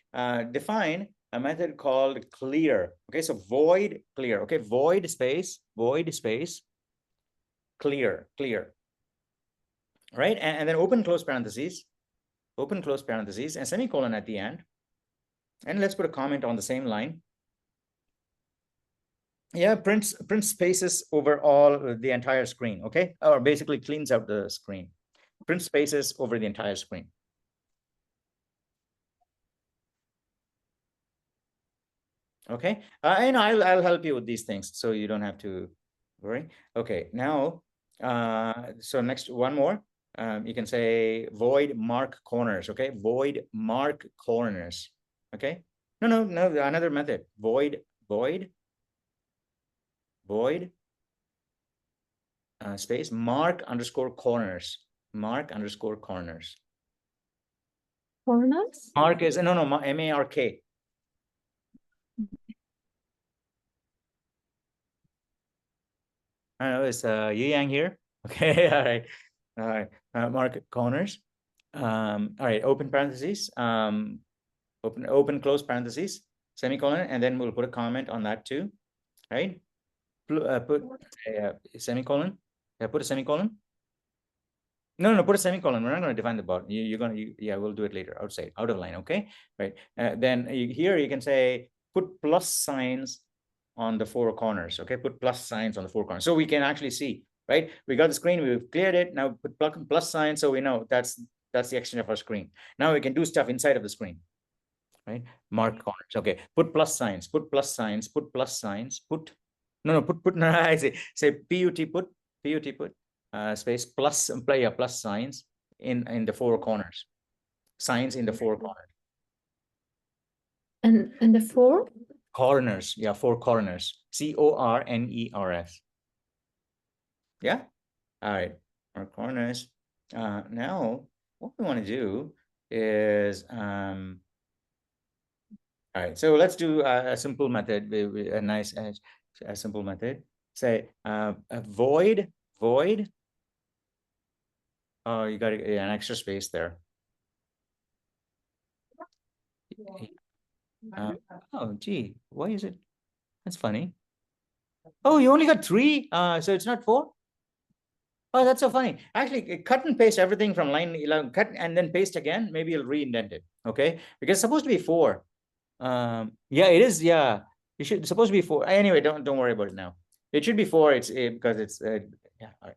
define a method called clear. Okay, so void clear. Okay, void space clear. Right, and then open close parentheses, and semicolon at the end. And let's put a comment on the same line. Yeah, print spaces over all the entire screen. Okay, or basically cleans out the screen. Print spaces over the entire screen. Okay, and I'll help you with these things so you don't have to worry. Okay, now, so next one more. You can say void mark corners, okay? Void mark corners, okay? No, another method. Void, space, mark underscore corners. Mark underscore corners. Corners? Mark is, no, M-A-R-K. I know it's Yu Yang here. Okay, all right. Mark corners. All right, open parentheses. Open close parentheses, semicolon, and then we'll put a comment on that too, right? Put a semicolon. Yeah, put a semicolon. No, put a semicolon. We're not going to define the bot. Yeah, we'll do it later. Outside, out of line. Okay, right. Then here you can say put plus signs on the four corners. Okay, put plus signs on the four corners, so we can actually see. Right, we got the screen. We've cleared it. Now put plus sign, so we know that's the extent of our screen. Now we can do stuff inside of the screen. Right, mark corners. Okay, put plus signs. Put plus signs. Put plus signs. Put no. I say put space plus plus signs in the four corners. Signs in the four corners. And the four? Corners, yeah, four corners. corners. Yeah. All right, our corners. Now what we want to do is all right, so let's do a simple method, a nice a simple method. Say a void. Oh, you got an extra space there. Oh, gee, why is it? That's funny. Oh, you only got 3, so it's not 4. Oh, that's so funny. Actually, cut and paste everything from line 11, cut and then paste again. Maybe you'll re-indent it, okay? Because it's supposed to be 4. Yeah, it is. Yeah, it's supposed to be 4. Anyway, don't worry about it now. It should be 4. It's because it's yeah. All right.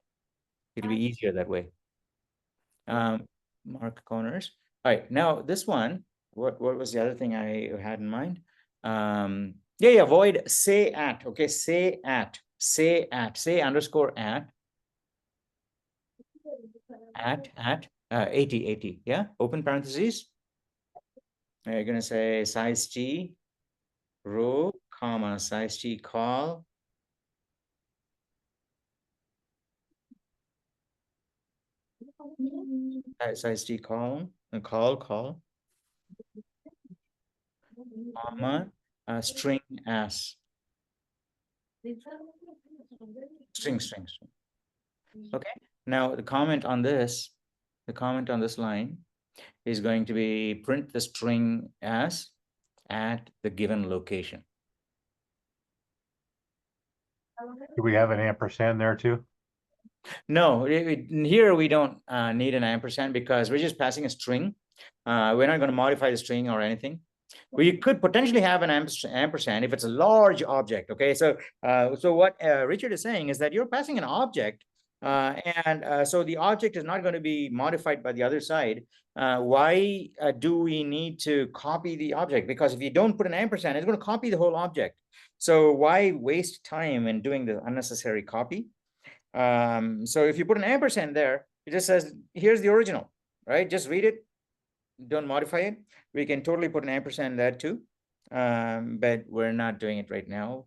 It'll be easier that way. Mark corners. All right. Now this one. What was the other thing I had in mind? Yeah. Void say at. Okay. Say underscore at 80. Yeah. Open parentheses. You're gonna say size T row comma size T call. Size T column and call comma string s string. Okay, now the comment on this line is going to be print the string as at the given location. Do we have an ampersand there too? No, here we don't need an ampersand because we're just passing a string. We're not going to modify the string or anything. We could potentially have an ampersand if it's a large object. Okay, so what Richard is saying is that you're passing an object, and so the object is not going to be modified by the other side. Why do we need to copy the object? Because if you don't put an ampersand, it's going to copy the whole object. So why waste time in doing the unnecessary copy? So if you put an ampersand there, it just says, here's the original, right? Just read it, don't modify it. We can totally put an ampersand there too, but we're not doing it right now.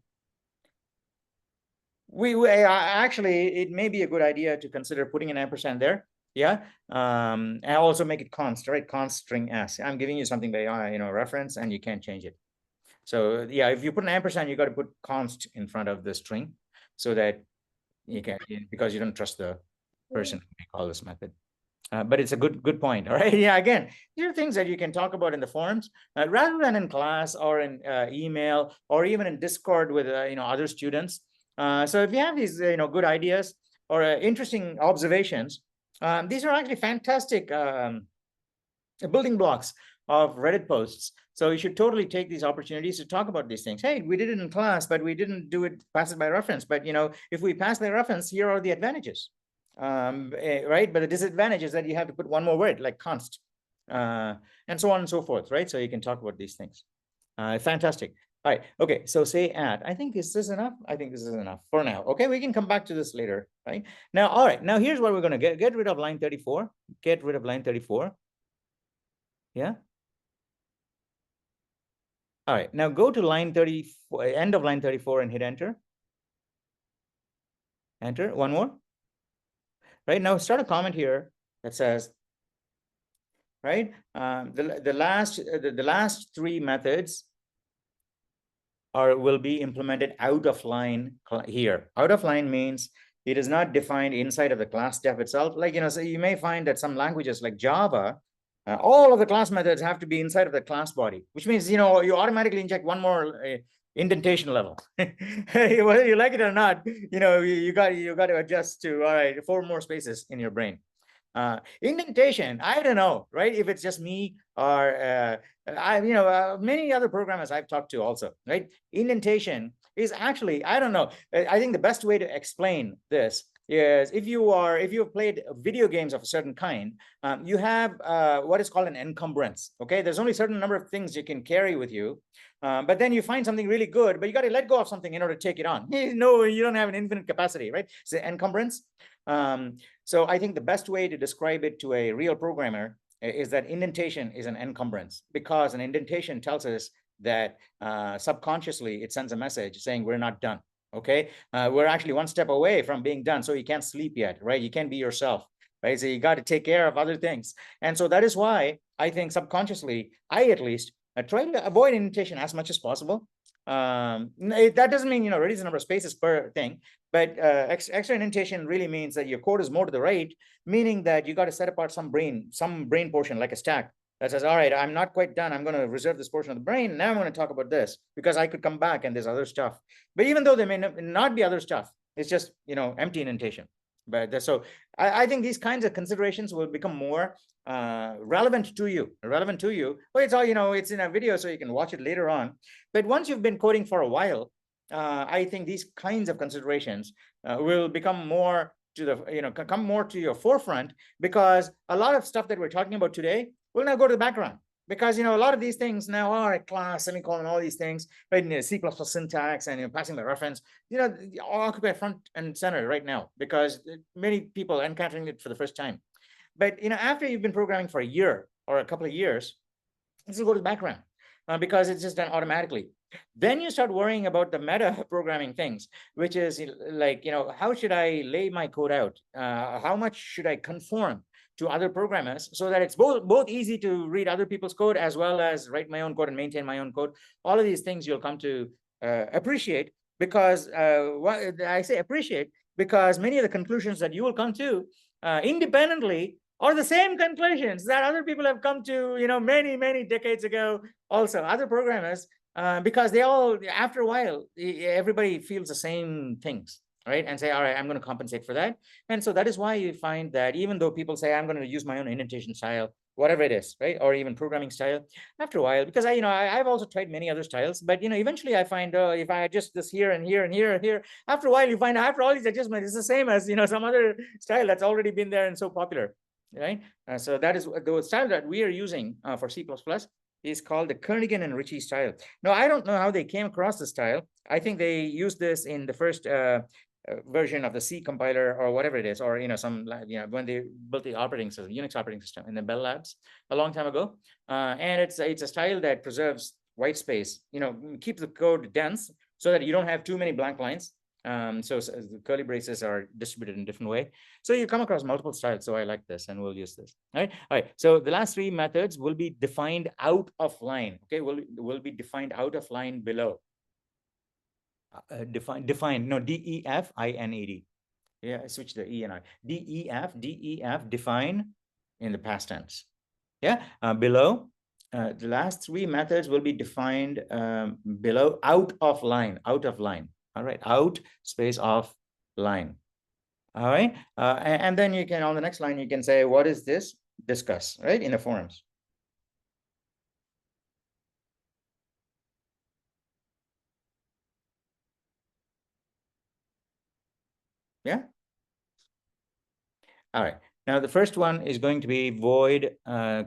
We actually, it may be a good idea to consider putting an ampersand there. Yeah, and also make it const, right? Const string s. I'm giving you something by reference, and you can't change it. So yeah, if you put an ampersand, you got to put const in front of the string so that you can, because you don't trust the person who may call this method. But it's a good point. All right. Yeah. Again, these are things that you can talk about in the forums rather than in class or in email or even in Discord with other students. So if you have these good ideas or interesting observations, these are actually fantastic building blocks of Reddit posts. So you should totally take these opportunities to talk about these things. Hey, we did it in class, but we didn't do it, pass it by reference. But if we pass by reference, here are the advantages. Right? But the disadvantage is that you have to put one more word like const, and so on and so forth, right? So you can talk about these things. Fantastic. All right, okay, so say at, I think is this enough? I think this is enough for now. Okay, we can come back to this later, right? Now, all right, now here's what we're gonna get rid of line 34. Get rid of line 34. Yeah. All right, now go to line 34, end of line 34 and hit enter. Enter, one more. Right, now start a comment here that says, right, the last three methods will be implemented out of line here. Out of line means it is not defined inside of the class def itself. Like, so you may find that some languages like Java, all of the class methods have to be inside of the class body, which means, you automatically inject one more indentation level. Whether you like it or not, you got to adjust to, all right, 4 more spaces in your brain. Indentation, I don't know, right? If it's just me or many other programmers I've talked to also, right? Indentation is actually, I don't know. I think the best way to explain this is if you've played video games of a certain kind, you have what is called an encumbrance. Okay, there's only a certain number of things you can carry with you, but then you find something really good, but you got to let go of something in order to take it on. No, you don't have an infinite capacity, right? It's an encumbrance. So I think the best way to describe it to a real programmer is that indentation is an encumbrance, because an indentation tells us that subconsciously it sends a message saying we're not done. Okay, we're actually one step away from being done, so you can't sleep yet, right? You can't be yourself, right? So you got to take care of other things. And so that is why I think subconsciously, I at least try to avoid indentation as much as possible. That doesn't mean, reduce the number of spaces per thing, but extra indentation really means that your code is more to the right, meaning that you got to set apart some brain portion, like a stack, that says, all right, I'm not quite done. I'm going to reserve this portion of the brain. Now I'm going to talk about this because I could come back and there's other stuff. But even though there may not be other stuff, it's just, empty indentation. But so I think these kinds of considerations will become more relevant to you. Well, it's all, it's in a video, so you can watch it later on. But once you've been coding for a while, I think these kinds of considerations will become more to the, come more to your forefront, because a lot of stuff that we're talking about today will now go to the background, because, a lot of these things now are a class, semicolon, all these things, right? In C++ syntax and passing by reference, all occupy front and center right now, because many people are encountering it for the first time. But, after you've been programming for a year or a couple of years, this will go to the background because it's just done automatically. Then you start worrying about the meta programming things, which is like, how should I lay my code out? How much should I conform to other programmers so that it's both easy to read other people's code as well as write my own code and maintain my own code? All of these things you'll come to appreciate, because I say appreciate because many of the conclusions that you will come to independently are the same conclusions that other people have come to, many decades ago. Also, other programmers, because they all, after a while, everybody feels the same things, right? And say, all right, I'm going to compensate for that. And so that is why you find that even though people say, I'm going to use my own indentation style, whatever it is, right? Or even programming style, after a while, because I've also tried many other styles, but, eventually I find, if I adjust this here and here and here and here, after a while, you find after all these adjustments, it's the same as, some other style that's already been there and so popular, right? So that is the style that we are using for C++ is called the Kernighan and Ritchie style. Now, I don't know how they came across the style. I think they used this in the first version of the C compiler or whatever it is, or some when they built the operating system, Unix operating system in the Bell Labs a long time ago. And it's a style that preserves white space, keeps the code dense so that you don't have too many blank lines. So the curly braces are distributed in a different way. So you come across multiple styles. So I like this and we'll use this. All right. So the last 3 methods will be defined out of line. Okay, will be defined out of line below. Define, no, DEFINED. Yeah, I switched the E and I. DEF, define in the past tense. Yeah, below. The last 3 methods will be defined below out of line. All right, out space off line. All right, and then you can, on the next line, you can say, what is this? Discuss, right, in the forums. Yeah. All right, now the first one is going to be void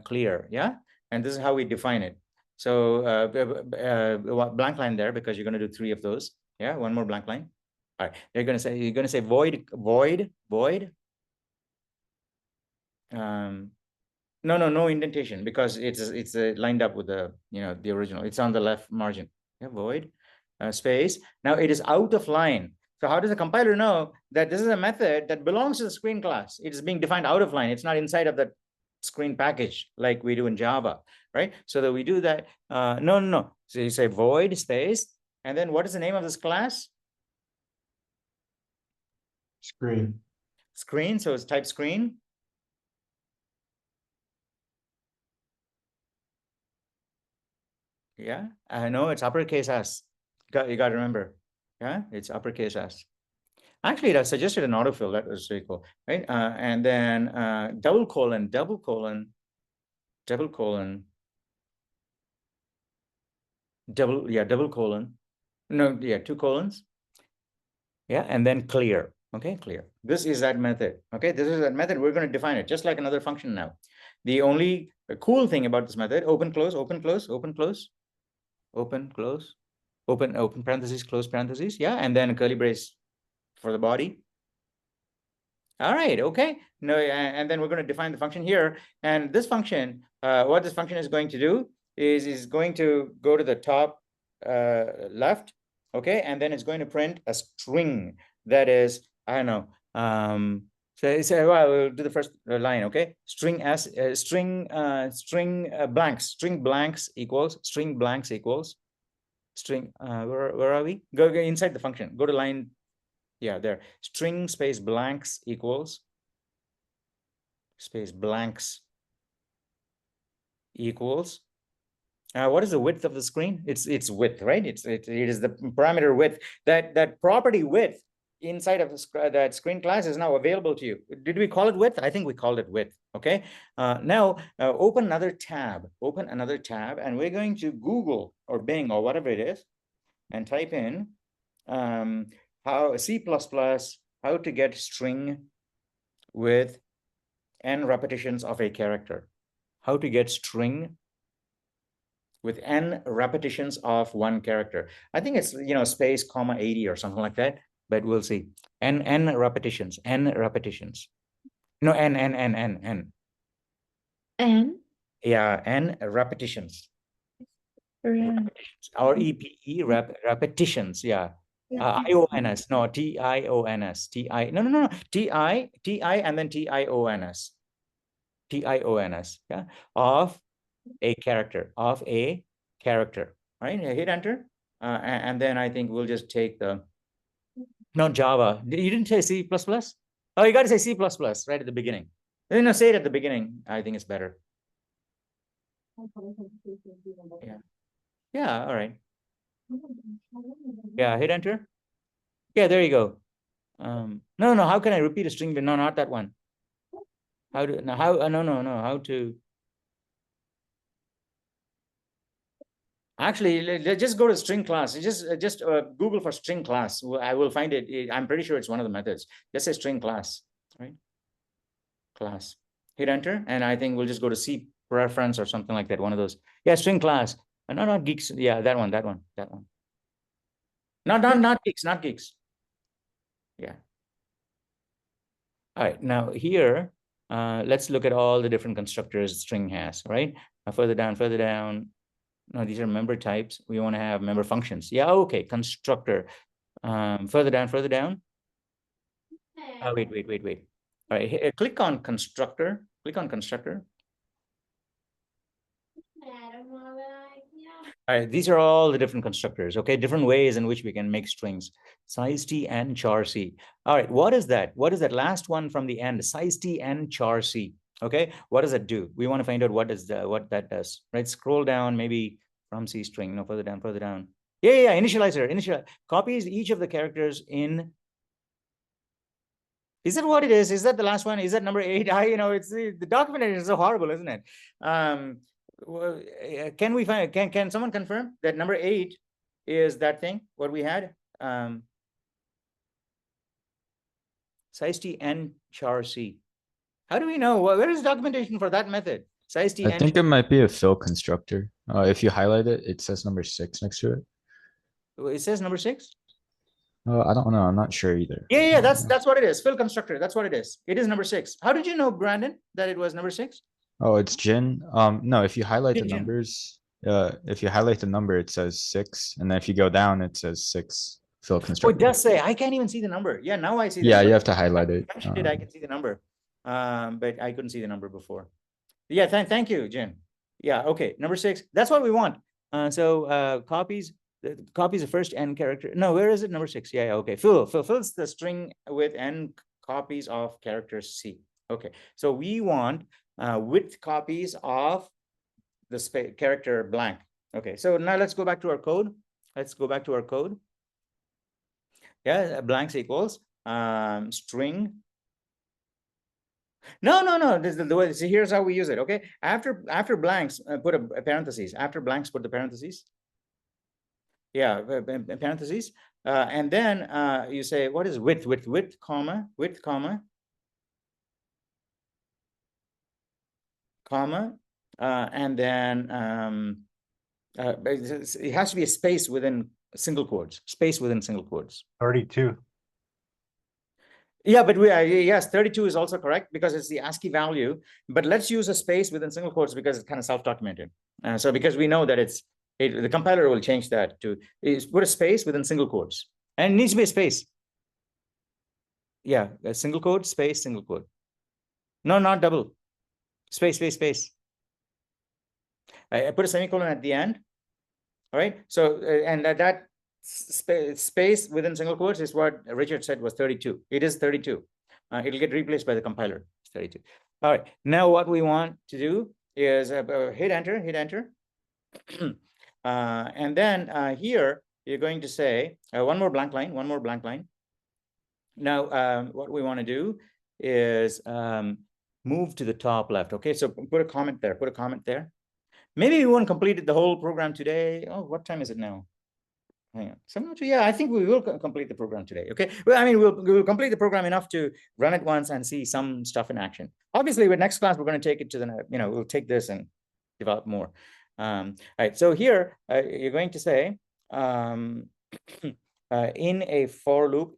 clear. Yeah, and this is how we define it. So blank line there because you're going to do 3 of those. Yeah, one more blank line. All right, you're going to say void. No indentation because it's lined up with the the original. It's on the left margin. Yeah, void space. Now it is out of line. So how does the compiler know that this is a method that belongs to the screen class? It is being defined out of line. It's not inside of the screen package like we do in Java, right? So that we do that. No. So you say void space, and then what is the name of this class? Screen. Screen. So it's type screen. Yeah, I know it's uppercase S. You got to remember. Yeah, it's uppercase S. Actually, it suggested an autofill. That was really cool, right? And then double colon. Double colon. No, yeah, 2 colons. Yeah, and then clear. Okay, clear. This is that method. Okay, this is that method. We're going to define it just like another function now. The only cool thing about this method: open, close, open, close, open, close. Open, close, open parentheses, close parentheses. Yeah, and then a curly brace for the body. All right, okay. No, and then we're going to define the function here. And this function, what this function is going to do is going to go to the top left, okay, and then it's going to print a string that is, I don't know, well, we'll do the first line, okay? String blanks equals string. Where are we? Go inside the function. Go to line. Yeah, there. String space blanks equals space blanks equals. What is the width of the screen? It's width, right? It is the parameter width. That property width inside of that screen class is now available to you. Did we call it width? I think we called it width. Okay. Now open another tab. And we're going to Google or Bing or whatever it is, and type in how C++, how to get string with n repetitions of a character. How to get string with n repetitions of one character. I think it's space comma 80 or something like that, but we'll see. N repetitions. No, n. N. Yeah, n repetitions. Repetitions. Or EPE repetitions. Yeah. IONS, no, TIONS, no, TI, and then TIONS, yeah, of a character, right? Hit enter, and then I think we'll just take the, no, Java. You didn't say C++? Oh, you got to say C++ right at the beginning. No, say it at the beginning. I think it's better. Yeah, all right. Yeah, hit enter. Yeah, there you go. No, how can I repeat a string? No, not that one. How to how to actually just go to string class. Just Google for string class. I will find it. I'm pretty sure it's one of the methods. Just say string class, right? Class. Hit enter, and I think we'll just go to C preference or something like that. One of those. Yeah, string class. No, not geeks. Yeah, that one. Not geeks. Yeah. All right, now here, let's look at all the different constructors string has, right? Further down. No, these are member types. We want to have member functions. Yeah, okay, constructor. Further down. Oh, wait. All right, here, click on constructor. All right, these are all the different constructors, okay? Different ways in which we can make strings. Size T and char C. All right, what is that? What is that last one from the end? Size T and char C. Okay, what does it do? We want to find out what that does, right? Scroll down, maybe from C string. No, further down. Yeah, initializer. Copies each of the characters in. Is that what it is? Is that the last one? Is that number 8? It's the documentation is so horrible, isn't it? Can we find? Can someone confirm that number 8 is that thing? What we had? Size T and char C. How do we know? Where is documentation for that method? Size T. I think it might be a fill constructor. If you highlight it, it says number 6 next to it. It says number 6. I don't know. I'm not sure either. Yeah, that's what it is. Fill constructor. That's what it is. It is number 6. How did you know, Brandon, that it was number 6? Oh, it's Jin. No, if you highlight the Jin. numbers, if you highlight the number, it says 6, and then if you go down, it says 6. Fill Oh, constructor. it does say. I can't even see the number. Yeah, now I see. The Yeah, number. you have to highlight it. I did. I can see the number, but I couldn't see the number before. Yeah, thank you, Jin. Yeah, okay. Number 6. That's what we want. So copies. The copies of first n character. No, where is it? Number 6. Yeah, okay. Fills the string with n copies of character C. Okay, so we want with copies of the character blank. Okay, so now let's go back to our code. Let's go back to our code. Yeah, blanks equals string. No. This is the way. See, here's how we use it. Okay, after blanks, put a parentheses. After blanks, put the parentheses. Yeah, parentheses, and then you say what is width, comma, and then it has to be a space within single quotes. 32. Yeah, but yes, 32 is also correct because it's the ASCII value. But let's use a space within single quotes because it's kind of self-documented. So because we know that the compiler will change that to put a space within single quotes, and it needs to be a space. Yeah, a single quote, space, single quote. No, not double. Space. I put a semicolon at the end. All right. So and that space within single quotes is what Richard said was 32. It is 32. It'll get replaced by the compiler. It's 32. All right. Now what we want to do is hit enter. And then here you're going to say one more blank line. Now what we want to do is move to the top left. Okay, so put a comment there. Maybe we won't complete the whole program today. Oh, what time is it now? Hang on. Yeah, I think we will complete the program today. Okay, well, I mean, we'll complete the program enough to run it once and see some stuff in action. Obviously, with next class, we're going to take it to the, we'll take this and develop more. All right, so here you're going to say in a for loop,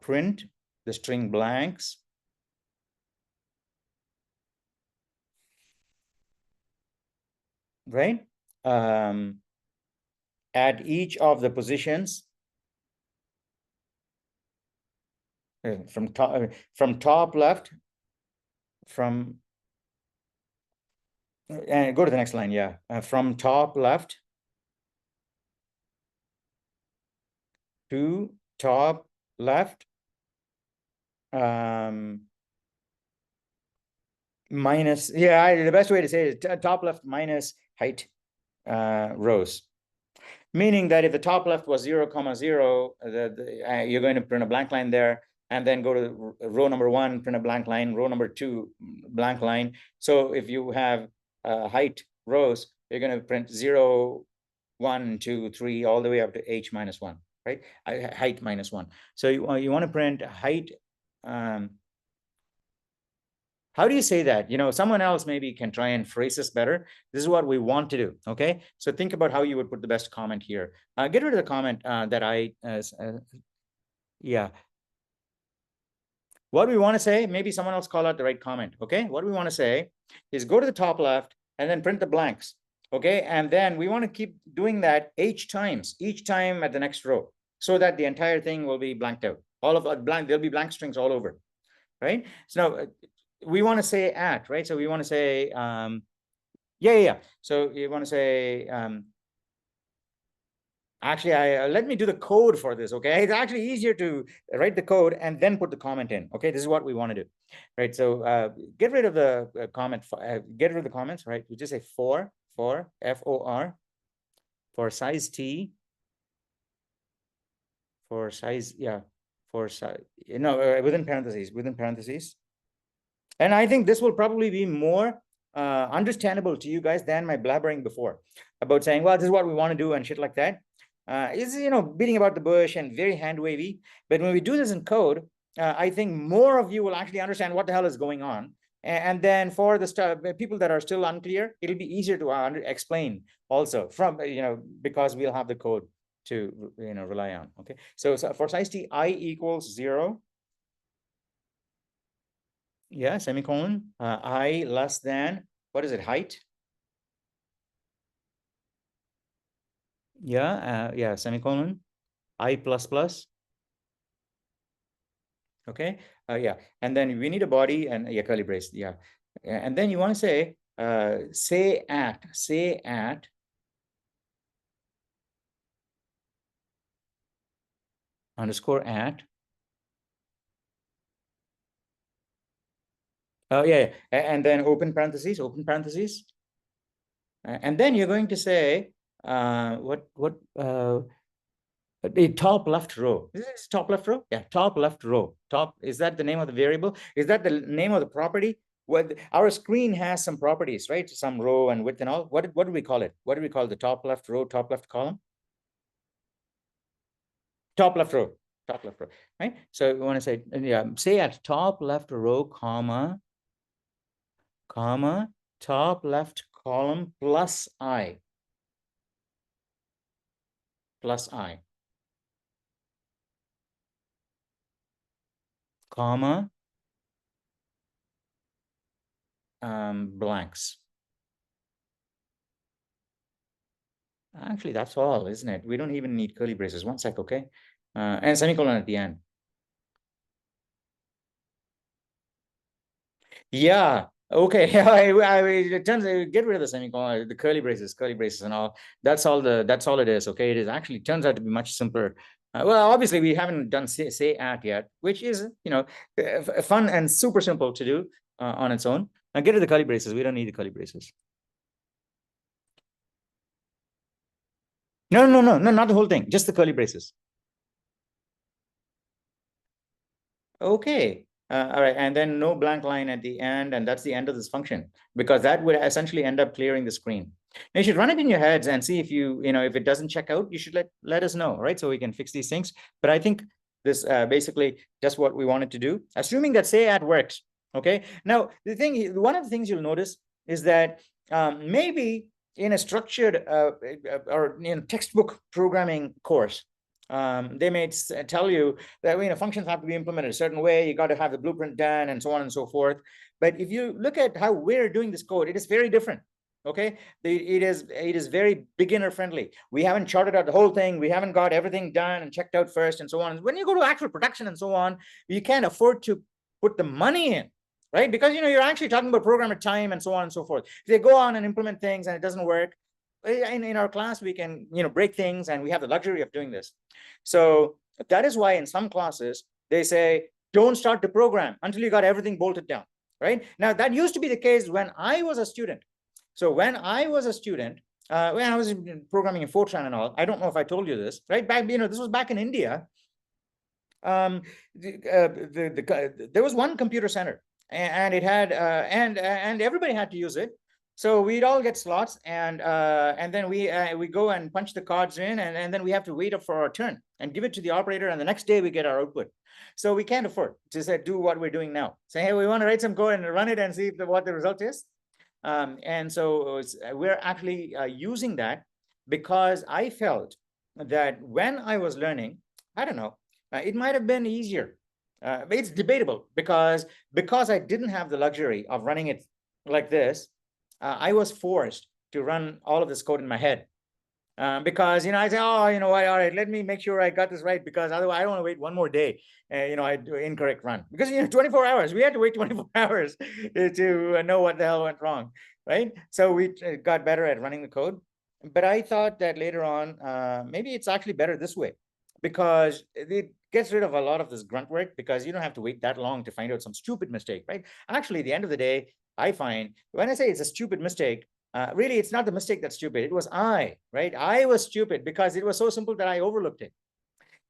print the string blanks right at each of the positions from top left and go to the next line. Yeah, from top left to top left minus, the best way to say it is top left minus height rows, meaning that if the top left was 0, 0, you're going to print a blank line there, and then go to row number 1, print a blank line, row number 2, blank line. So if you have height rows, you're going to print 0, 1, 2, 3, all the way up to h minus 1, right? Height minus 1. So you want to print height. How do you say that? Someone else maybe can try and phrase this better. This is what we want to do. Okay, so think about how you would put the best comment here. Get rid of the comment that what we want to say, maybe someone else call out the right comment. Okay, what we want to say is go to the top left and then print the blanks. Okay, and then we want to keep doing that each time at the next row, so that the entire thing will be blanked out. All of blank, there'll be blank strings all over, right? So now we want to say at, right? So we want to say so you want to say actually let me do the code for this. Okay, it's actually easier to write the code and then put the comment in. Okay, this is what we want to do, right? So get rid of the comment, get rid of the comments, right? We just say for for size t, for size, within parentheses. And I think this will probably be more understandable to you guys than my blabbering before about saying, well, this is what we want to do and shit like that. It's, beating about the bush and very hand wavy. But when we do this in code, I think more of you will actually understand what the hell is going on. And then for the people that are still unclear, it'll be easier to explain also from, because we'll have the code to, rely on. Okay. So for size t, I equals 0. Yeah, semicolon, I less than, what is it, height? Yeah, semicolon, I plus plus. Okay, yeah, and then we need a body and curly brace, yeah. And then you want to say at underscore at. Oh yeah, and then open parentheses. And then you're going to say the top left row. Is this top left row? Yeah, top left row. Top, is that the name of the variable? Is that the name of the property? Well, our screen has some properties, right? Some row and width and all. What do we call it? What do we call the top left row, top left column? Top left row, right? So we want to say, yeah, say at top left row, comma, top left column plus I. Comma, blanks. Actually, that's all, isn't it? We don't even need curly braces. One sec, okay? And semicolon at the end. Yeah, okay. It turns out, get rid of the semicolon, the curly braces and all. That's all it is, okay? It is actually turns out to be much simpler. Well, obviously we haven't done say at yet, which is, fun and super simple to do on its own. Now get rid of the curly braces. We don't need the curly braces. No, not the whole thing, just the curly braces. Okay. All right, and then no blank line at the end, and that's the end of this function, because that would essentially end up clearing the screen. Now you should run it in your heads and see if if it doesn't check out, you should let us know, right? So we can fix these things. But I think this basically just what we wanted to do, assuming that say at works. Okay. Now one of the things you'll notice is that maybe in a structured or textbook programming course, they may tell you that functions have to be implemented a certain way. You got to have the blueprint done and so on and so forth. But if you look at how we're doing this code, it is very different. Okay, it is very beginner friendly. We haven't charted out the whole thing. We haven't got everything done and checked out first and so on. When you go to actual production and so on, you can't afford to put the money in, right? Because you're actually talking about programmer time and so on and so forth. If they go on and implement things and it doesn't work, in our class we can break things, and we have the luxury of doing this. So that is why in some classes they say don't start the program until you got everything bolted down, right? Now that used to be the case when I was a student. So when I was a student, when I was programming in Fortran and all, I don't know if I told you this, right? Back, this was back in India. There was one computer center, and it had and everybody had to use it. So we'd all get slots, and then we go and punch the cards in, and then we have to wait up for our turn and give it to the operator, and the next day we get our output. So we can't afford to do what we're doing now. Say, hey, we want to write some code and run it and see what the result is. And so we're actually using that because I felt that when I was learning, I don't know, it might have been easier. It's debatable because I didn't have the luxury of running it like this. I was forced to run all of this code in my head because, I say, oh, what, all right, let me make sure I got this right, because otherwise I don't want to wait one more day, I do incorrect run, because, 24 hours, we had to wait 24 hours to know what the hell went wrong, right? So we got better at running the code. But I thought that later on, maybe it's actually better this way, because it gets rid of a lot of this grunt work, because you don't have to wait that long to find out some stupid mistake, right? Actually, at the end of the day, I find when I say it's a stupid mistake, really, it's not the mistake that's stupid. It was right? I was stupid because it was so simple that I overlooked it.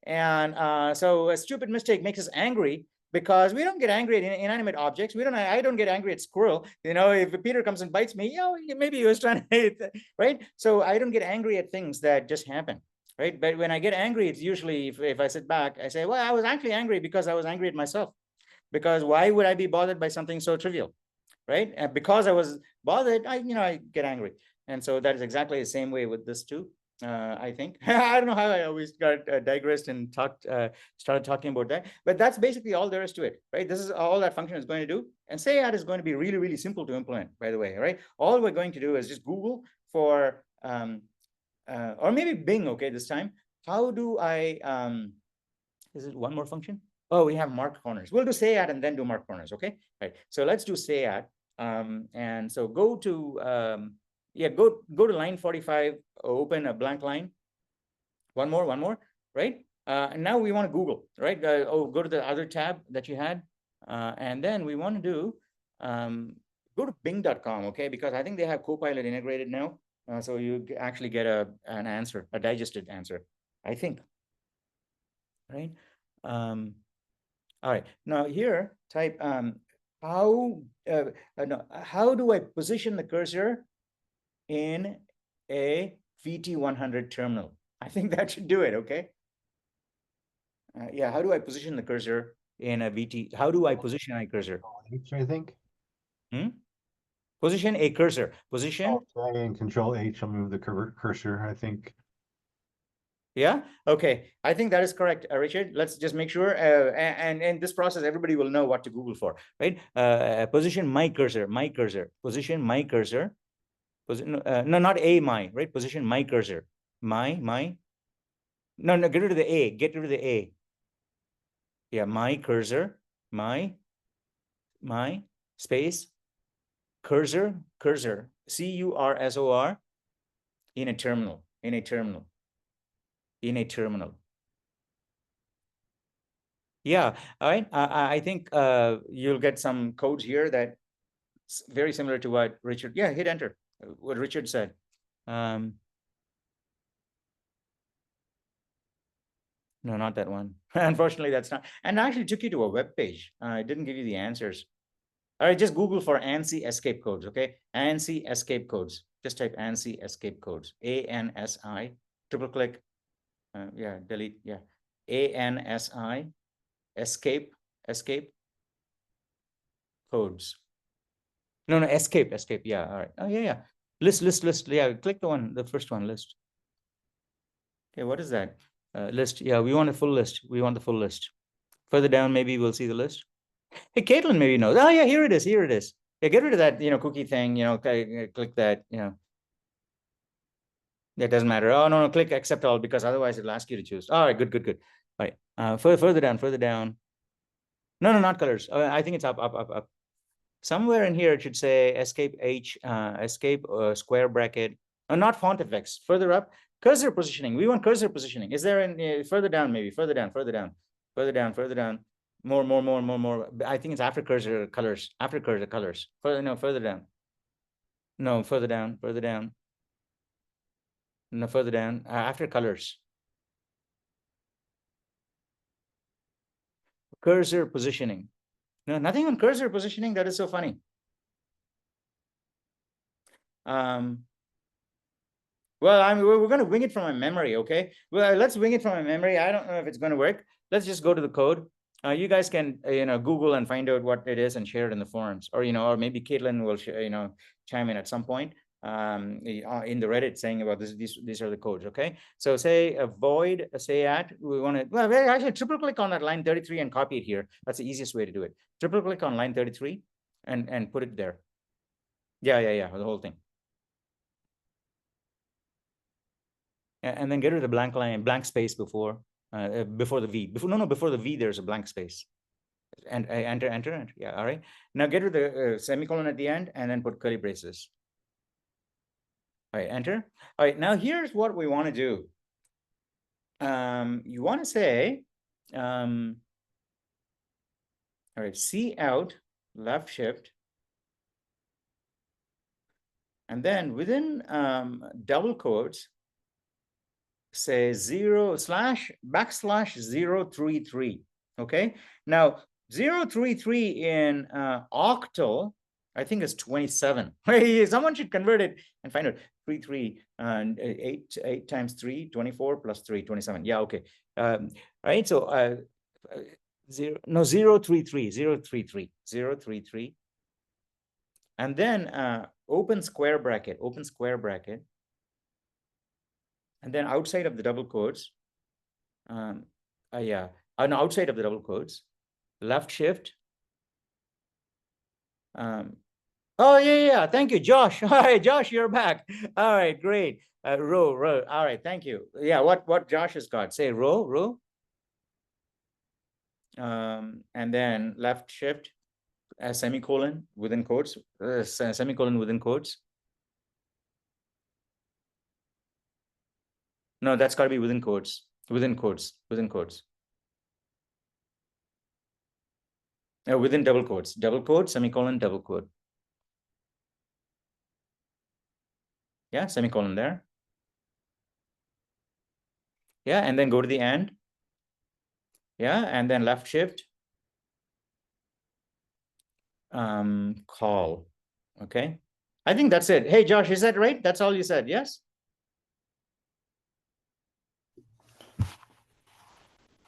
And so a stupid mistake makes us angry, because we don't get angry at inanimate objects. I don't get angry at squirrel. If Peter comes and bites me, maybe he was trying to, right? So I don't get angry at things that just happen. right? But when I get angry, it's usually if I sit back, I say, well, I was actually angry because I was angry at myself. Because why would I be bothered by something so trivial, right? And because I was bothered, I get angry. And so that is exactly the same way with this too. I think I don't know how I always got digressed and started talking about that, but that's basically all there is to it, right? This is all that function is going to do, and SayAd is going to be really, really simple to implement, by the way, right? All we're going to do is just Google for or maybe Bing, okay, this time. How do I is it one more function? Oh, we have mark corners. We'll do SayAd and then do mark corners, okay? Right. So let's do SayAd. And so go to go to line 45, open a blank line. One more, right? And now we want to Google, right? Go to the other tab that you had. And then we want to do go to bing.com, okay? Because I think they have Copilot integrated now. So you actually get an answer, a digested answer, I think. Right? All right, now here type how do I position the cursor in a VT100 terminal? I think that should do it, okay? Yeah, how do I position the cursor in a VT? How do I position a cursor? H, I think. Position a cursor. Position. Try and Control H. I'll move the cursor, I think. Yeah. Okay. I think that is correct, Richard. Let's just make sure. And in this process, everybody will know what to Google for, right? Position my cursor. Position my cursor. No, not a my, right? Position my cursor. My. No, get rid of the a. Get rid of the a. Yeah, my cursor. My space. Cursor. CURSOR. In a terminal. Yeah, all right. I think you'll get some codes here that's very similar to what Richard, hit enter, what Richard said. No, not that one. Unfortunately, that's not, and I actually took you to a web page. I didn't give you the answers. All right, just Google for ANSI escape codes, okay? ANSI escape codes. Just type ANSI escape codes, ANSI, triple click. Delete, ANSI, escape codes. No, escape, yeah, all right. Oh, yeah. List, yeah, click the first one, list. Okay, what is that? List, yeah, we want a full list. We want the full list. Further down, maybe we'll see the list. Hey, Caitlin maybe knows. Oh, yeah, here it is. Yeah, get rid of that, cookie thing, click that, That doesn't matter. Oh, no, click accept all, because otherwise it'll ask you to choose. All right, good. All right, further down. No, not colors. I think it's up. Somewhere in here, it should say escape H, escape square bracket. Not font effects. Further up, cursor positioning. We want cursor positioning. Is there any further down? Maybe further down. More. I think it's after cursor colors. Further down. No, further down. No, further down. After colors. Cursor positioning. No, nothing on cursor positioning. That is so funny. Well, we're going to wing it from my memory, okay? Well, let's wing it from my memory. I don't know if it's going to work. Let's just go to the code. You guys can, Google and find out what it is and share it in the forums, or or maybe Caitlin will, chime in at some point in the Reddit saying about this. These are the codes, okay? So say void SayAd. We want to, well, actually triple click on that line 33 and copy it here. That's the easiest way to do it. Triple click on line 33 and put it there. Yeah, the whole thing. And then get rid of the blank space before the V. Before the V, there's a blank space. And enter. Yeah, all right. Now get rid of the semicolon at the end and then put curly braces. All right, enter. All right, now here's what we want to do. You want to say, all right, C out, left shift. And then within double quotes, say /033. Okay, now 033 in octal, I think it's 27. Hey, someone should convert it and find out 3 and 8 times 3, 24 plus 3, 27. Yeah, okay. Right. So 0.33. And then open square bracket, and then outside of the double quotes, outside of the double quotes, left shift. Oh yeah, thank you, Josh. All right, Josh, you're back. All right, great. Row. All right, thank you. Yeah, what Josh has got? Say row. And then left shift, semicolon within quotes, semicolon within quotes. No, that's got to be within quotes. Within quotes. Within double quotes, semicolon, double quote. Yeah, semicolon there. Yeah, and then go to the end. Yeah, and then left shift. Call. Okay. I think that's it. Hey, Josh, is that right? That's all you said, yes?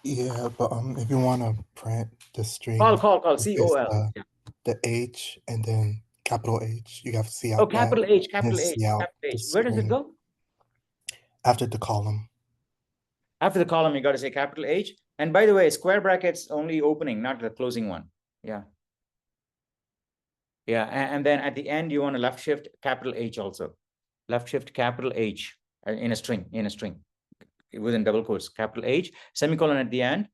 Yeah, but if you want to print the string, Call, it's, C-O-L. Yeah. the H and then capital H. You have to see out. Oh, capital H. See out Capital the H. Where does it string go? after the column. After the column, you got to say capital H. And by the way, square brackets only opening, not the closing one. Yeah. Yeah, and then at the end, you want to left shift capital H also. Left shift capital H in a string, within double quotes, capital H, semicolon at the end.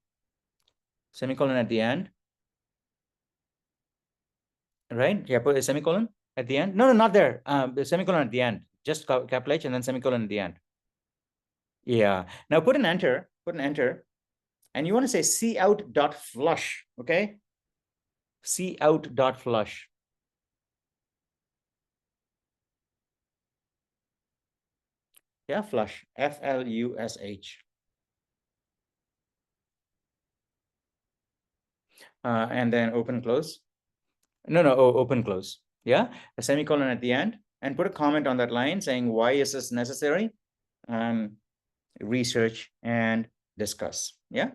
Right? Yeah, put a semicolon at the end. No, not there. The semicolon at the end. Just capital H and then semicolon at the end. Yeah. Now put an enter. And you want to say cout.flush. Okay. Cout.flush. Yeah, flush. F-L-U-S-H. And then open, close. Open, close. Yeah, a semicolon at the end, and put a comment on that line saying, why is this necessary? Research and discuss. Yeah.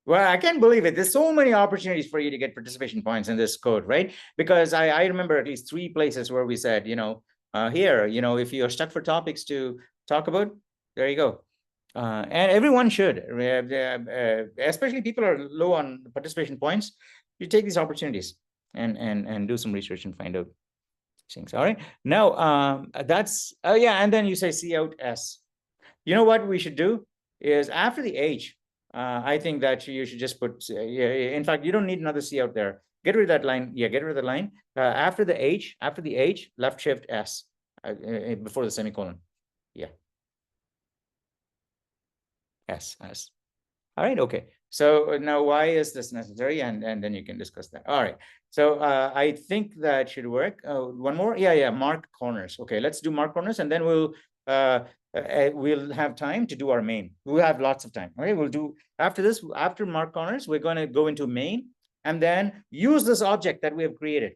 Well, I can't believe it. There's so many opportunities for you to get participation points in this code, right? Because I remember at least 3 places where we said, here, if you're stuck for topics to talk about, there you go. And everyone should, especially people are low on participation points. You take these opportunities and do some research and find out things. All right. Now, that's, and then you say cout S. You know what we should do is after the H, I think that you should just put, in fact, you don't need another C out there. Get rid of that line. Yeah, get rid of the line. After the H, left shift S before the semicolon. Yeah. S. All right, okay. So now why is this necessary? And then you can discuss that. All right. So I think that should work. One more. Yeah. Mark corners. Okay, let's do mark corners, and then we'll have time to do our main. We'll have lots of time. Okay, we'll do after this, after mark corners, we're going to go into main and then use this object that we have created.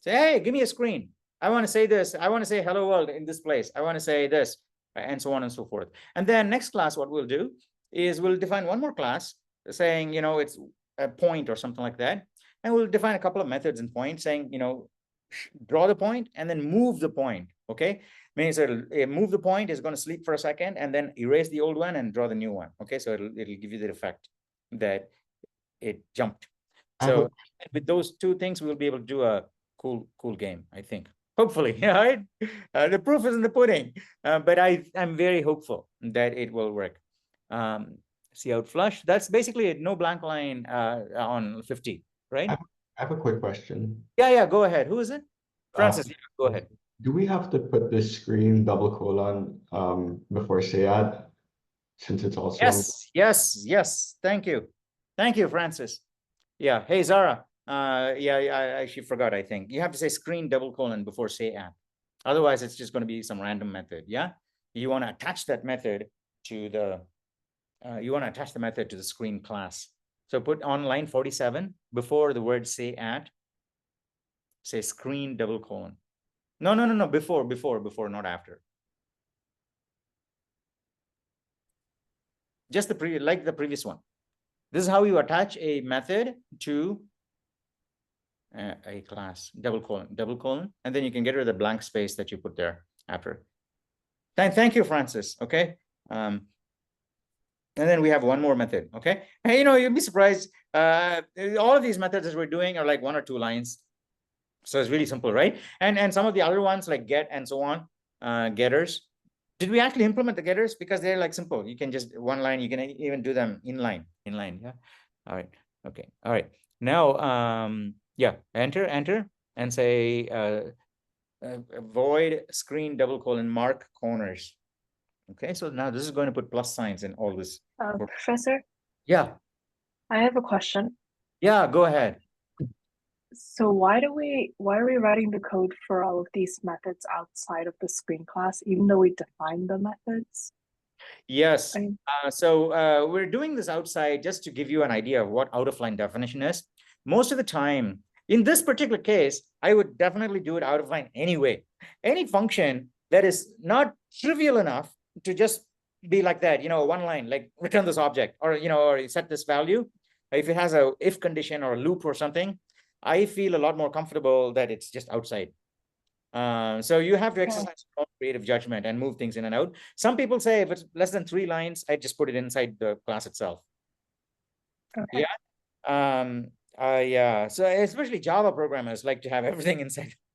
Say, hey, give me a screen. I want to say this. I want to say hello world in this place. I want to say this, and so on and so forth. And then next class, what we'll do is we'll define one more class saying, it's a point or something like that. And we'll define a couple of methods in point saying, draw the point and then move the point. Okay. Means move the point is going to sleep for a second and then erase the old one and draw the new one. Okay. So it'll give you the effect that it jumped. So with those 2 things, we'll be able to do a cool game, I think. Hopefully, right? The proof is in the pudding, but I'm very hopeful that it will work. Cout flush. That's basically it. No blank line on 50, right? I have a quick question. Yeah. Go ahead. Who is it? Francis. Yeah, go ahead. Do we have to put this screen double colon before sayat, since it's also Yes. Thank you, Francis. Yeah. Hey, Zara. I actually forgot. I think you have to say screen double colon before sayat. Otherwise, it's just going to be some random method. Yeah. You want to attach that method to the you want to attach the method to the screen class. So put on line 47 before the word say at, say screen double colon. No, before, not after. Just like the previous one. This is how you attach a method to a class, double colon, and then you can get rid of the blank space that you put there after. Thank you, Francis. Okay. And then we have one more method. Okay. And you'll be surprised. All of these methods that we're doing are like 1 or 2 lines. So it's really simple, right? And some of the other ones like get and so on, getters. Did we actually implement the getters? Because they're like simple. You can just 1 line, you can even do them inline. Yeah. All right. Okay. All right. Now, yeah, enter and say void screen double colon mark corners. Okay, so now this is going to put plus signs in all this. Professor, Yeah, I have a question. yeah, go ahead. So why are we writing the code for all of these methods outside of the screen class, even though we define the methods? Yes. So we're doing this outside just to give you an idea of what out of line definition is. Most of the time, in this particular case, I would definitely do it out of line anyway. Any function that is not trivial enough to just be like that, 1 line, like return this object, or or set this value. If it has a if condition or a loop or something, I feel a lot more comfortable that it's just outside. So you have to exercise your own creative judgment and move things in and out. Some people say if it's less than 3 lines, I just put it inside the class itself. Okay. Yeah. Yeah. So especially Java programmers like to have everything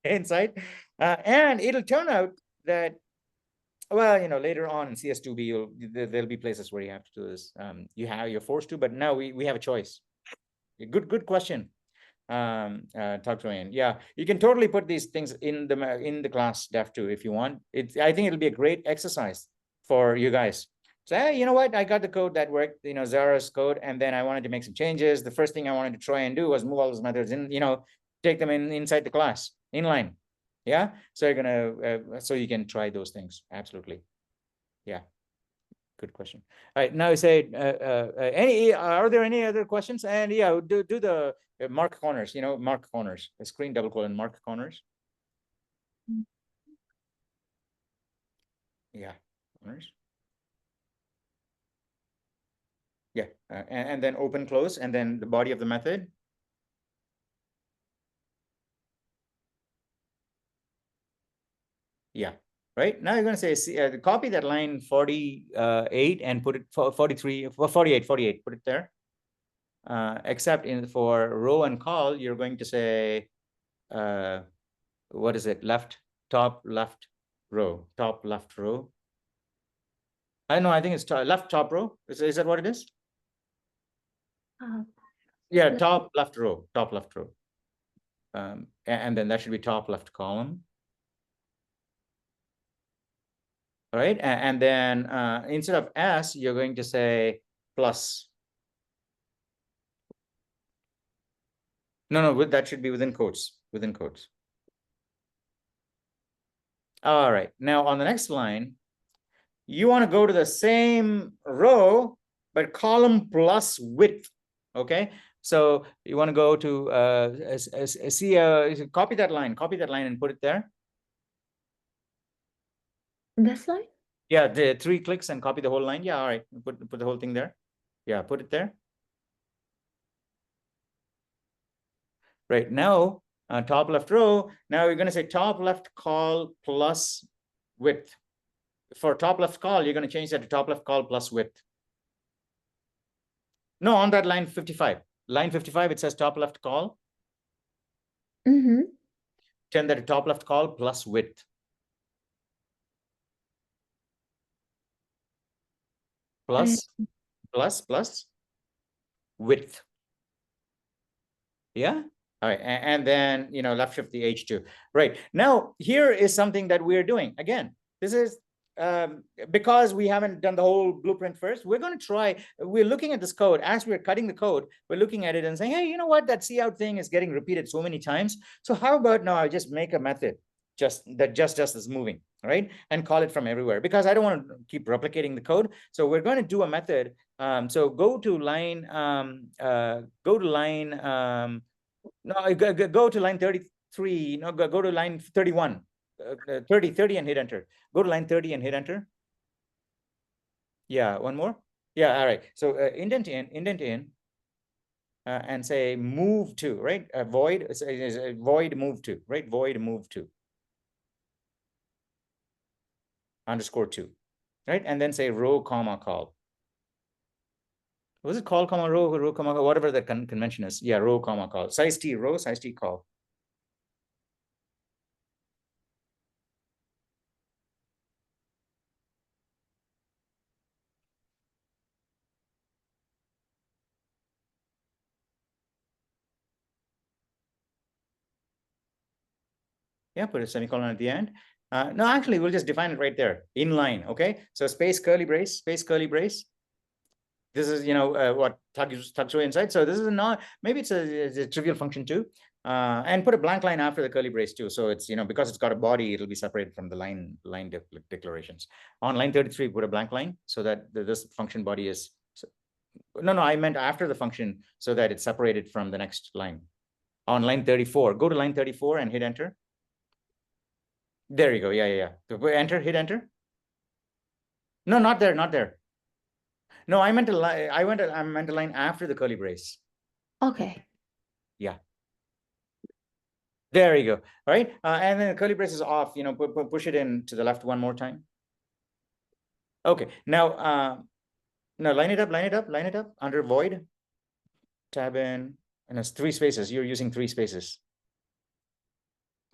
inside. And it'll turn out that, well, later on in CS2B, there'll be places where you have to do this. You're forced to, but now we have a choice. Good question. Talk to Ryan. Yeah, you can totally put these things in the class def too if you want. I think it'll be a great exercise for you guys. So hey, you know what? I got the code that worked, Zara's code, and then I wanted to make some changes. The first thing I wanted to try and do was move all those methods in, take them inside the class inline. Yeah, so you're gonna so you can try those things. Absolutely. Yeah, good question. All right, now say are there any other questions? And yeah, do the mark corners, mark corners, a screen double colon mark corners. Yeah, corners. Yeah, and then open close, and then the body of the method. Yeah, right. Now you're going to say, copy that line 48 and put it for 43, 48, put it there. Except for row and call, you're going to say, what is it? Top left row. I know, I think it's left top row. Is that what it is? Yeah, top left row. And then that should be top left column. All right, and then instead of S, you're going to say plus. No, that should be within quotes. All right, now on the next line, you want to go to the same row, but column plus width. Okay, so you want to go to copy that line and put it there. This line? Yeah, the 3 clicks and copy the whole line. Yeah, all right, put the whole thing there. Yeah, put it there. Right now, top left row. Now you're going to say top left call plus width. For top left call, you're going to change that to top left call plus width. No, on that line 55. Line 55, it says top left call. Mm-hmm. Turn that to top left call plus width. Plus width. Yeah. All right. And then, left shift the H2. Right. Now, here is something that we're doing. Again, this is because we haven't done the whole blueprint first. We're looking at this code. As we're cutting the code, we're looking at it and saying, hey, you know what? That cout thing is getting repeated so many times. So how about now I just make a method just is moving, right? And call it from everywhere, because I don't want to keep replicating the code. So we're going to do a method. So go to line go to line 33. No, go to line 31. 30 and hit enter. Go to line 30 and hit enter. Yeah, one more. Yeah, all right. So indent in, and say move to, right? Void void move to, right? Void move to _2, right? And then say row comma call. Was it call comma row comma call, whatever the convention is? Yeah, row comma call. Size t row, size t call. Yeah, put a semicolon at the end. No, actually, we'll just define it right there, inline. Okay, so space curly brace, space curly brace. This is, what tucks away inside. So this is not, maybe it's a trivial function too. And put a blank line after the curly brace too. So it's, because it's got a body, it'll be separated from the line declarations. On line 33, put a blank line so that this function body is, no, I meant after the function so that it's separated from the next line. On line 34, go to line 34 and hit enter. There you go. Yeah. Enter, hit enter. No, not there, not there. No, I meant a line. I meant a line after the curly brace. Okay. Yeah. There you go. All right. And then the curly brace is off. Push it in to the left one more time. Okay. Now, line it up under void. Tab in, and it's 3 spaces. You're using 3 spaces.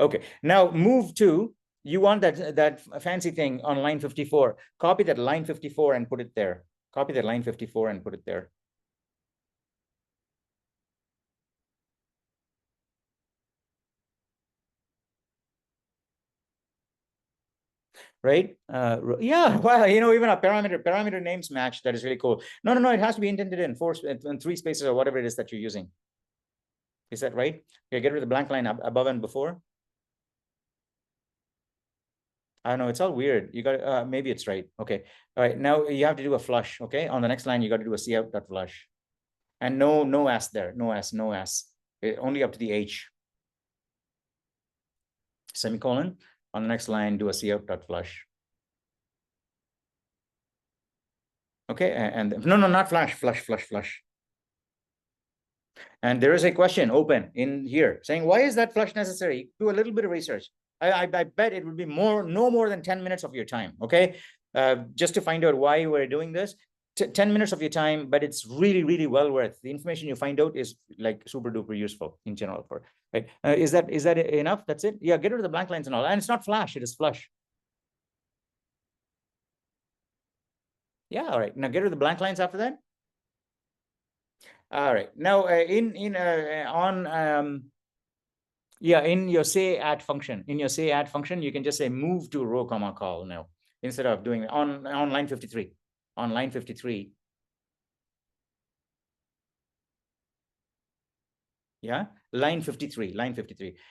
Okay. Now move to. You want that fancy thing on line 54. Copy that line 54 and put it there. Copy that line 54 and put it there. Right? Yeah. Well, even a parameter names match. That is really cool. No. It has to be indented in 3 spaces or whatever it is that you're using. Is that right? Okay. Get rid of the blank line above and before. I don't know, it's all weird. You got maybe it's right. Okay. All right. Now you have to do a flush. Okay. On the next line, you got to do a cout.flush. And no s there. No s. Only up to the h. Semicolon. On the next line, do a cout.flush. Okay. And no, not flash. Flush. And there is a question open in here saying, why is that flush necessary? Do a little bit of research. I bet it would be no more than 10 minutes of your time, okay? Just to find out why we're doing this. 10 minutes of your time, but it's really, really well worth. The information you find out is like super duper useful in general. Right? Is that enough? That's it? Yeah, get rid of the blank lines and all. And it's not flash, it is flush. Yeah, all right. Now get rid of the blank lines after that. All right. Now in your say add function, you can just say move to row comma call now instead of doing on line 53. On line 53. Yeah, line 53.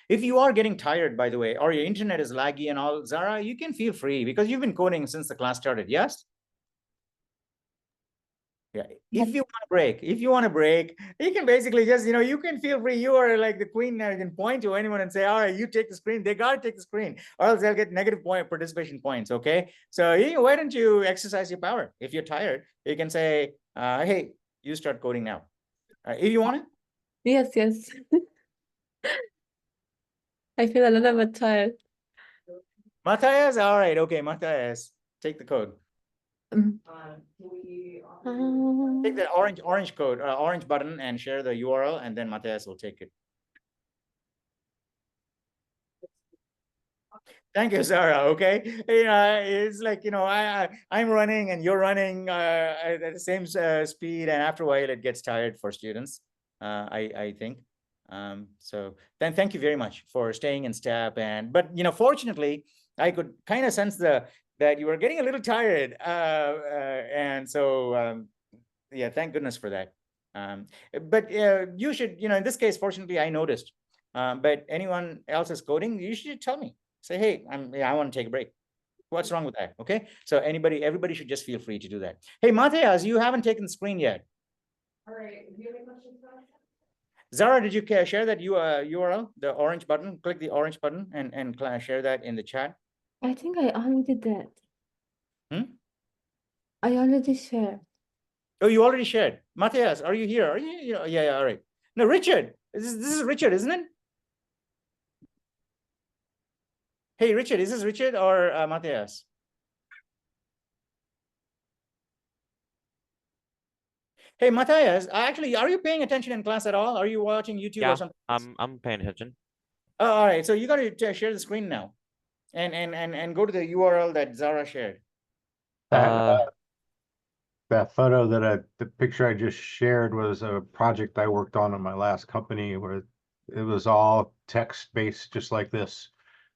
If you are getting tired, by the way, or your internet is laggy and all, Zara, you can feel free because you've been coding since the class started. Yes. Yeah. If you want to break, you can basically just, you can feel free. You are like the queen. You can point to anyone and say, all right, you take the screen. They got to take the screen or else they'll get negative participation points. Okay. So why don't you exercise your power? If you're tired, you can say, hey, you start coding now. If you want it. Yes. I feel a little bit tired. Matthias? All right. Okay, Matthias, take the code. Take the orange code, orange button and share the URL, and then Matthias will take it. Thank you, Sarah. Okay. It's like, I'm running and you're running at the same speed. And after a while, it gets tired for students, I think. So then thank you very much for staying in step. But fortunately, I could kind of sense that you were getting a little tired. And so, yeah, thank goodness for that. But you should, in this case, fortunately, I noticed. But anyone else is coding, you should tell me. Say, hey, I want to take a break. What's wrong with that? Okay. So everybody should just feel free to do that. Hey, Matthias, you haven't taken the screen yet. All right. Do you have any questions? Zara, did you share that URL, the orange button? Click the orange button and share that in the chat. I think I already did that. Hmm? I already shared. Oh, you already shared. Matthias, are you here? Are you? Yeah. All right. No, Richard. This is Richard, isn't it? Hey, Richard, is this Richard or Matthias? Hey, Matthias, actually, are you paying attention in class at all? Are you watching YouTube or something? I'm paying attention. Oh, all right. So you got to share the screen now, and go to the URL that Zara shared. That photo the picture I just shared was a project I worked on in my last company where it was all text based, just like this.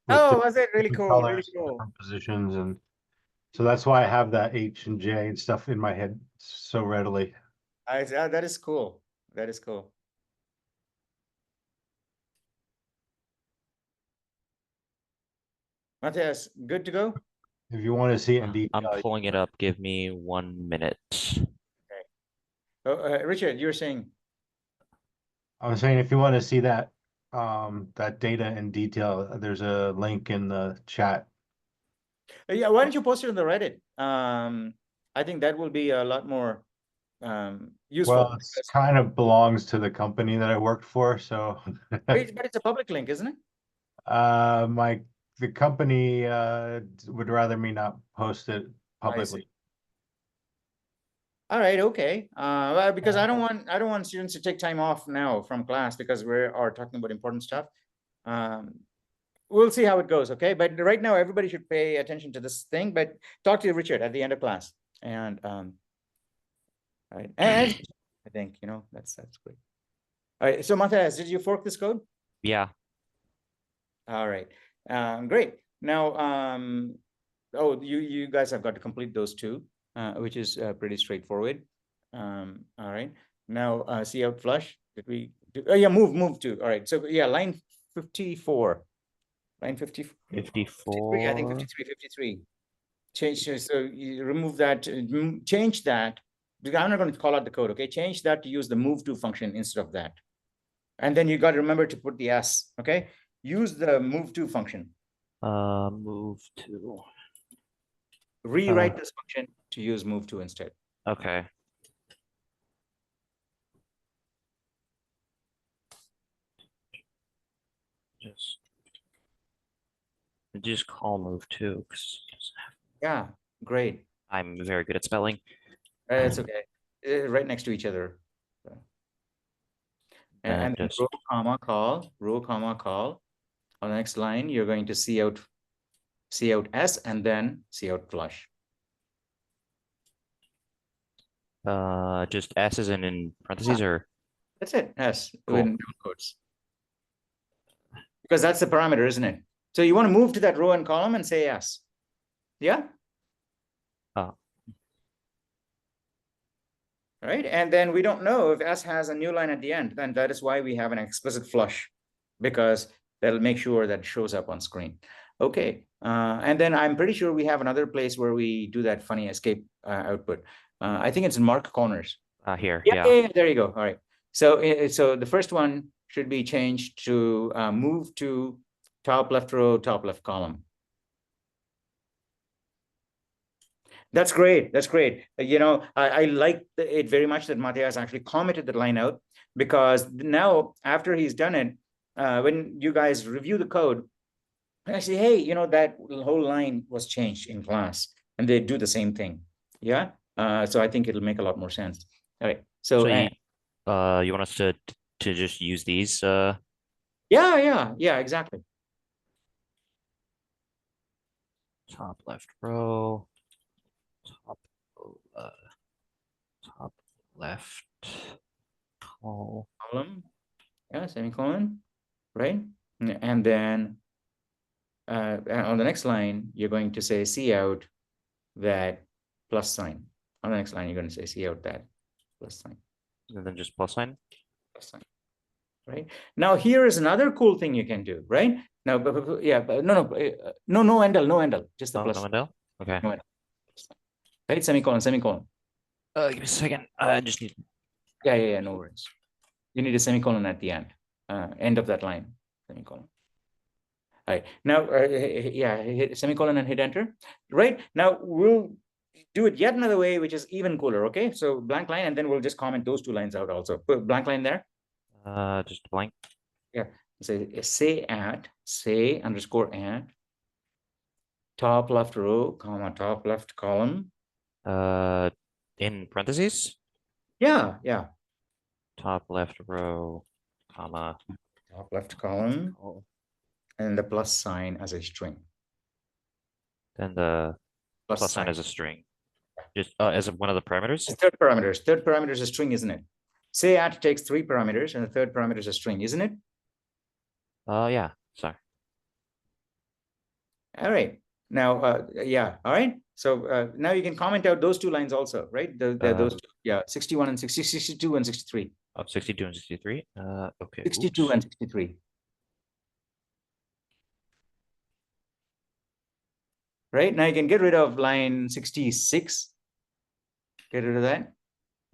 with Oh, was it really different cool? Really colors, cool. different positions, and so that's why I have that H and J and stuff in my head so readily. That is cool. That is cool. Matthias, good to go? If you want to see it in detail, I'm pulling it up. Give me 1 minute. Okay. Oh, Richard, you were saying. I was saying if you want to see that that data in detail, there's a link in the chat. Yeah, why don't you post it on the Reddit? I think that will be a lot more useful. Well, it's kind of belongs to the company that I worked for, so but it's a public link, isn't it? the company would rather me not post it publicly. All right, okay. Well, because I don't want students to take time off now from class because we are talking about important stuff. We'll see how it goes, okay? But right now, everybody should pay attention to this thing. But talk to Richard at the end of class, and right, and I think that's great. All right, so Matthias, did you fork this code? Yeah. All right, great. Now, oh, you guys have got to complete those two, which is pretty straightforward. All right, now see out flush. Did we do? Oh yeah, move to. All right, so yeah, line 54. Line 54. 53, I think 53. Change, so you remove that, change that. Because I'm not going to call out the code, okay? Change that to use the move to function instead of that. And then you got to remember to put the S, okay? Use the move to function. Move to. Rewrite this function to use move to instead. Okay. Just call move to. Yeah, great. I'm very good at spelling. It's okay. Right next to each other. So. And just... row comma call. On the next line, you're going to see out S and then see out flush. Just S is in parentheses or? That's it. S cool. in quotes. Because that's the parameter, isn't it? So you want to move to that row and column and say S. Yeah. Right. And then we don't know if S has a new line at the end. Then that is why we have an explicit flush, because that'll make sure that it shows up on screen. Okay. And then I'm pretty sure we have another place where we do that funny escape output. I think it's in mark corners. Here. Yeah. There you go. All right. So so the first one should be changed to move to top left row, top left column. That's great. That's great. I like it very much that Matthias actually commented that line out, because now after he's done it, when you guys review the code, I say, hey, that whole line was changed in class, and they do the same thing. Yeah. So I think it'll make a lot more sense. All right. So you want us to just use these? Yeah, exactly. Top left row. Top left column. Yeah, semicolon, right? And then on the next line, you're going to say see out that plus sign. On the next line, you're going to say see out that plus sign. And then just plus sign? Plus sign. right? Now here is another cool thing you can do, right? Now, yeah, but no endl, just the Oh, plus. no Mandel? Okay. No endl. Right, semicolon, semicolon. Give me a second. I just need. Yeah, no worries. You need a semicolon at the end of that line, semicolon. All right, now, hit semicolon and hit enter. Right, now we'll do it yet another way, which is even cooler, okay? So blank line, and then we'll just comment those two lines out also. Put blank line there. Just blank. Yeah, say underscore at top left row, comma, top left column. In parentheses? Yeah. Top left row, comma. Top left column, and the plus sign as a string. Then the plus sign as a string. Just as one of the parameters? Third parameter is a string, isn't it? Say at takes 3 parameters, and the third parameter is a string, isn't it? Yeah, sorry. All right. Now, yeah, all right. So now you can comment out those two lines also, right? Those two, yeah, 61 and 60, 62 and 63. Oh, 62 and 63. Okay. 62 oops. and 63. Right, now you can get rid of line 66. Get rid of that.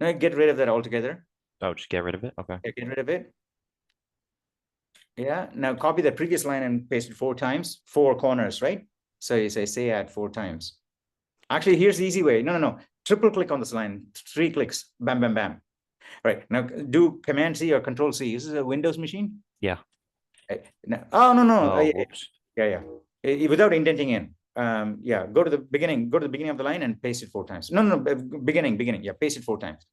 No, get rid of that altogether. Oh, just get rid of it. Okay. Yeah, get rid of it. Yeah, now copy the previous line and paste it 4 times, 4 corners, right? So you say add 4 times. Actually, here's the easy way. No. Triple click on this line, 3 clicks, bam, bam, bam. Right, now do Command C or Control C. Is this a Windows machine? Yeah. Now, oh, no. Oh, whoops. Yeah. Without indenting in. Yeah, go to the beginning of the line and paste it 4 times. No, beginning. Yeah, paste it 4 times.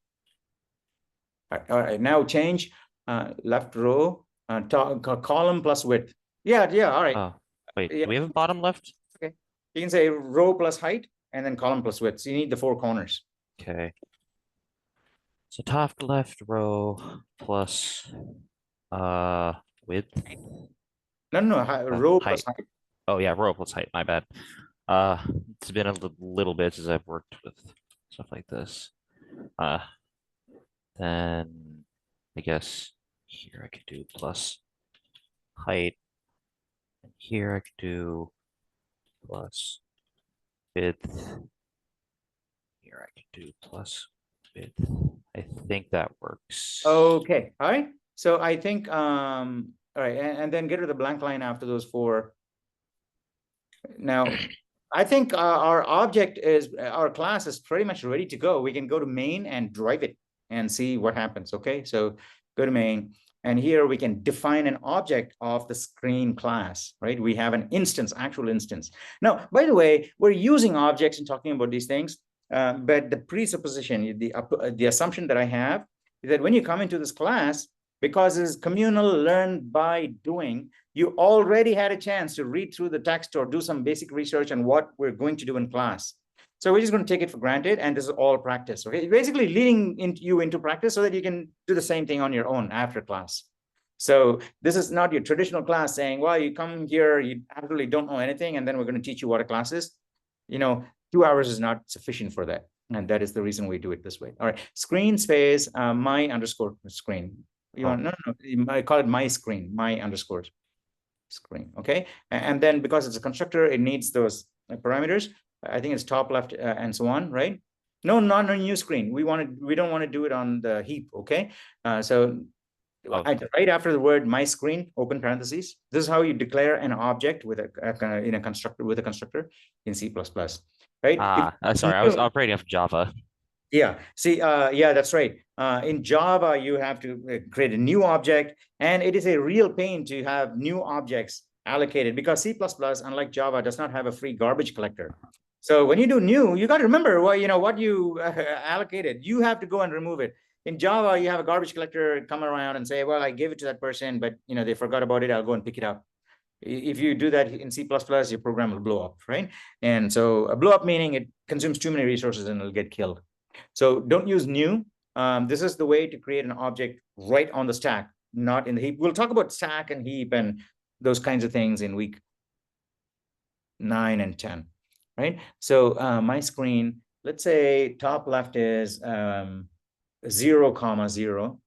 All right, now change left row, column plus width. Yeah, all right. Oh, wait, do we have a bottom left? Okay, you can say row plus height and then column plus width. So you need the 4 corners. Okay. So top left row plus width. No, row height. plus height. Oh yeah, row plus height. My bad. It's been a little bit since I've worked with stuff like this. Then I guess here I could do plus height. And here I could do plus width. Here I could do plus width. I think that works. Okay, all right. So I think all right, and then get rid of the blank line after those 4. Now, I think our class is pretty much ready to go. We can go to main and drive it and see what happens. Okay, so go to main, and here we can define an object of the screen class, right? We have an instance, actual instance. Now, by the way, we're using objects and talking about these things, but the presupposition, the assumption that I have is that when you come into this class, because it's communal, learn by doing, you already had a chance to read through the text or do some basic research on what we're going to do in class. So we're just going to take it for granted, and this is all practice. Okay, basically leading you into practice so that you can do the same thing on your own after class. So this is not your traditional class saying, well, you come here, you absolutely don't know anything, and then we're going to teach you what a class is. 2 hours is not sufficient for that, and that is the reason we do it this way. All right, screen space my underscore screen. You want no, I call it my screen, my underscore screen. Okay, and then because it's a constructor, it needs those parameters. I think it's top left and so on, right? No, not a new screen. We don't want to do it on the heap. Okay, so right after the word my screen, open parentheses. This is how you declare an object with a constructor in C++. Right? Sorry, I was operating off Java. Yeah, see, yeah, that's right. In Java, you have to create a new object, and it is a real pain to have new objects allocated because C++, unlike Java, does not have a free garbage collector. So when you do new, you got to remember what you allocated. You have to go and remove it. In Java, you have a garbage collector come around and say, well, I gave it to that person, but they forgot about it. I'll go and pick it up. If you do that in C++, your program will blow up, right? And so a blow up meaning it consumes too many resources and it'll get killed. So don't use new. This is the way to create an object right on the stack, not in the heap. We'll talk about stack and heap and those kinds of things in week 9 and 10, right? So my screen, let's say top left is 0, 0.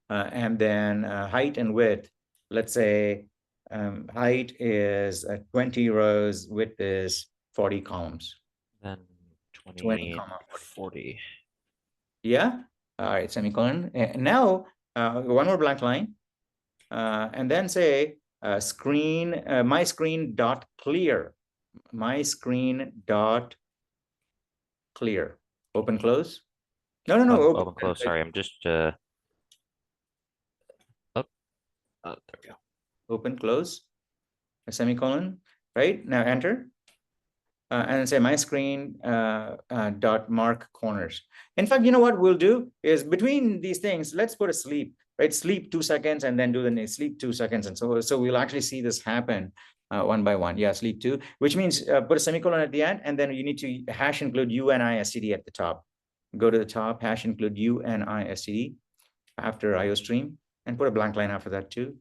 and then height and width, let's say height is 20 rows, width is 40 columns. Then 20, 20, comma 40. Yeah. All right, semicolon. Now, one more blank line, and then say screen, my screen dot clear, my screen dot clear. Open, close. No, Open, close. Sorry, I'm just oh, there we go. Open, close, a semicolon. Right now, enter. And say my screen dot mark corners. In fact, you know what we'll do is between these things, let's put a sleep, right? Sleep 2 seconds and then do the sleep 2 seconds. And so we'll actually see this happen one by one. Yeah, sleep 2, which means put a semicolon at the end, and then you need to hash include UNISTD at the top. Go to the top, hash include UNISTD after IOStream, and put a blank line after that too.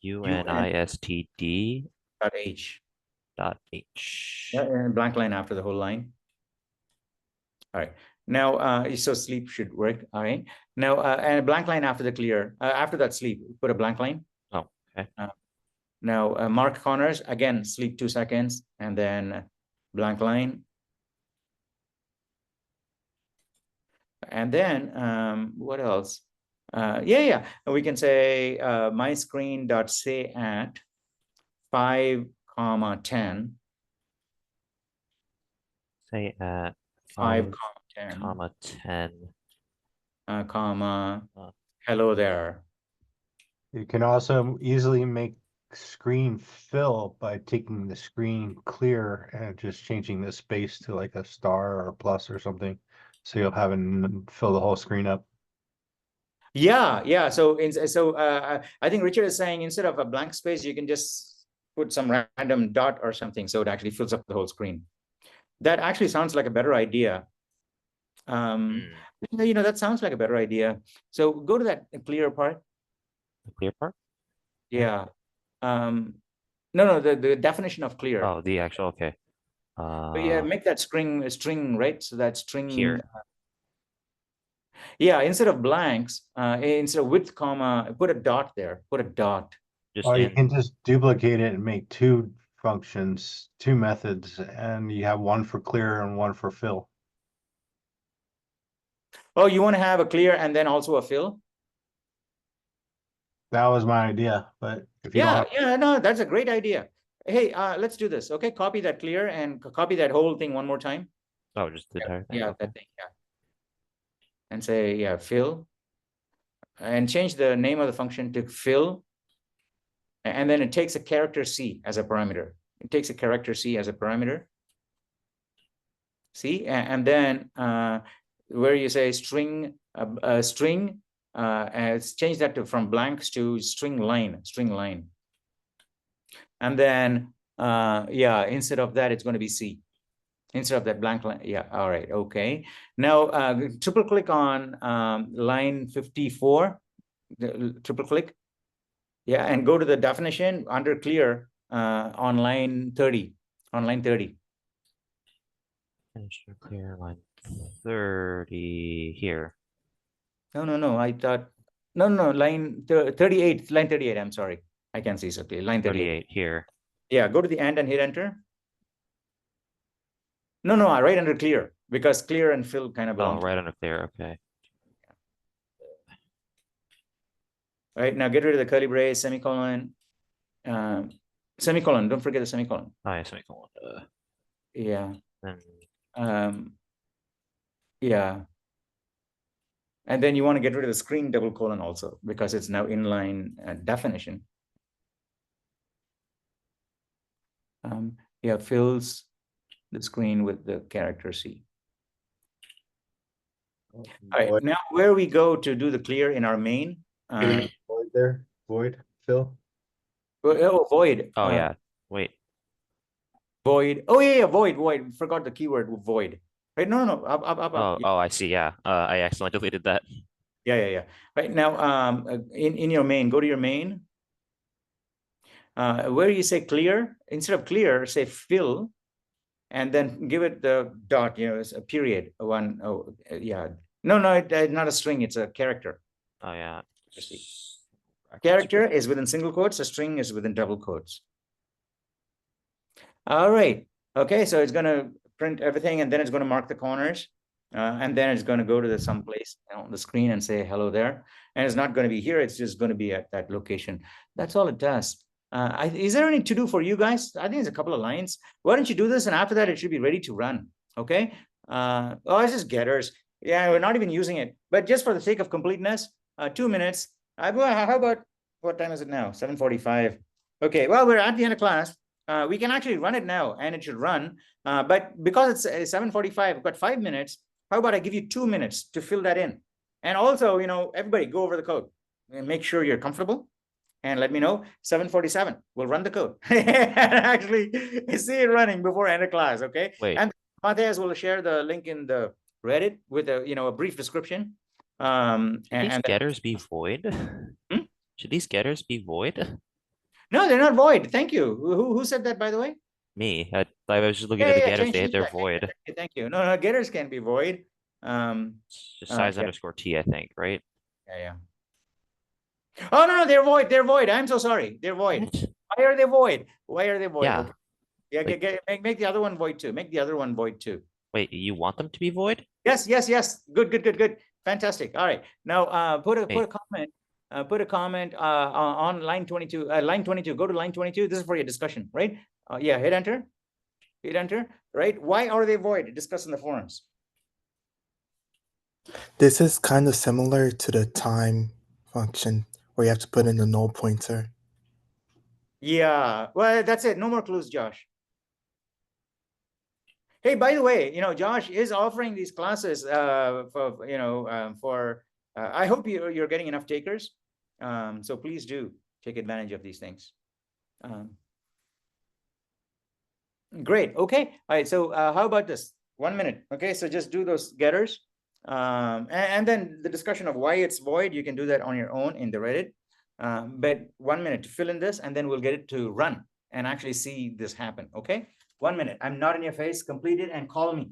UNISTD H. .h. Yeah, and blank line after the whole line. All right. Now, so sleep should work. All right. Now, and a blank line after the clear. After that sleep, put a blank line. Oh, okay. Now, mark corners again. Sleep 2 seconds, and then blank line. And then what else? Yeah. We can say my screen dot say at 5, 10. Say at 5, 10. Comma, hello there. You can also easily make screen fill by taking the screen clear and just changing the space to like a star or a plus or something. So you'll have it fill the whole screen up. Yeah. So I think Richard is saying instead of a blank space, you can just put some random dot or something, so it actually fills up the whole screen. That actually sounds like a better idea. That sounds like a better idea. So go to that clear part. The clear part? Yeah. No, the definition of clear. Oh, the actual, okay. But yeah, make that string, right? So that string here. Yeah, instead of blanks, instead of width, comma, put a dot there. Put a dot. Or you can just duplicate it and make 2 functions, 2 methods, and you have one for clear and one for fill. Oh, you want to have a clear and then also a fill? That was my idea, but if you don't have... no, that's a great idea. Hey, let's do this. Okay, copy that clear and copy that whole thing one more time. Oh, just the entire thing. Yeah, okay. That thing, yeah. And say, fill. And change the name of the function to fill. And then it takes a character C as a parameter. It takes a character C as a parameter. See, and then where you say string, change that from blanks to string line. And then, instead of that, it's going to be C. Instead of that blank line. Yeah, all right, okay. Now, triple click on line 54, triple click. Yeah, and go to the definition under clear on line 30. Clear line 30 here. No, I thought, no, line 38, line 38, I'm sorry. I can't see so clearly, line 38 here. Yeah, go to the end and hit enter. No, right under clear, because clear and fill kind of belong. Oh, right under clear, okay. All right, now get rid of the curly brace, semicolon, semicolon, don't forget the semicolon. Oh, yeah, semicolon. Yeah. Then... yeah. And then you want to get rid of the screen double colon also, because it's now inline definition. Fills the screen with the character C. All right, now where we go to do the clear in our main. Void there, void, fill. Void. Oh, yeah, wait. Void. Oh, yeah, void. Forgot the keyword void. Right, no, up. Oh, I see, yeah. I accidentally deleted that. Yeah. Right now, in your main, go to your main. Where you say clear, instead of clear, say fill, and then give it the dot, it's a period. No, not a string, it's a character. Oh, yeah. Proceed. Brackets. Character is within single quotes, a string is within double quotes. All right. Okay, so it's gonna print everything and then it's gonna mark the corners. And then it's gonna go to the someplace on the screen and say hello there. And it's not gonna be here, it's just gonna be at that location. That's all it does. Is there any to do for you guys? I think it's a couple of lines. Why don't you do this? And after that, it should be ready to run. Okay. Oh, it's just getters. Yeah, we're not even using it. But just for the sake of completeness, 2 minutes. How about, what time is it now? 7:45. Okay, well, we're at the end of class. We can actually run it now and it should run. But because it's 7:45, we've got 5 minutes. How about I give you 2 minutes to fill that in? And also, everybody go over the code and make sure you're comfortable. And let me know. 7:47, we'll run the code. Actually, see it running before end of class, okay? Wait. And Matthias will share the link in the Reddit with a brief description. Should these getters be void? Should these getters be void? No, they're not void. Thank you. Who said that, by the way? Me. I was just looking at the getters. change They're that. void. Thank you. No, getters can be void. It's just size yeah. underscore T, I think, right? Yeah. Oh no, they're void. They're void. I'm so sorry. They're void. What? Why are they void? Why are they void? Yeah. Okay. Yeah, Like- make the other one void too. Make the other one void too. Wait, you want them to be void? Yes. Good. Fantastic. All right. Now, put a comment. Put a comment on line 22. Line 22. Go to line 22. This is for your discussion, right? Yeah. Hit enter. Hit enter. Right. Why are they void? Discuss in the forums. This is kind of similar to the time function where you have to put in the null pointer. Yeah. Well, that's it. No more clues, Josh. Hey, by the way, Josh is offering these classes for I hope you're getting enough takers. So please do take advantage of these things. Great. Okay. All right. So how about this? 1 minute. Okay. So just do those getters. And then the discussion of why it's void, you can do that on your own in the Reddit. But 1 minute to fill in this, and then we'll get it to run and actually see this happen. Okay. 1 minute. I'm not in your face. Complete it and call me.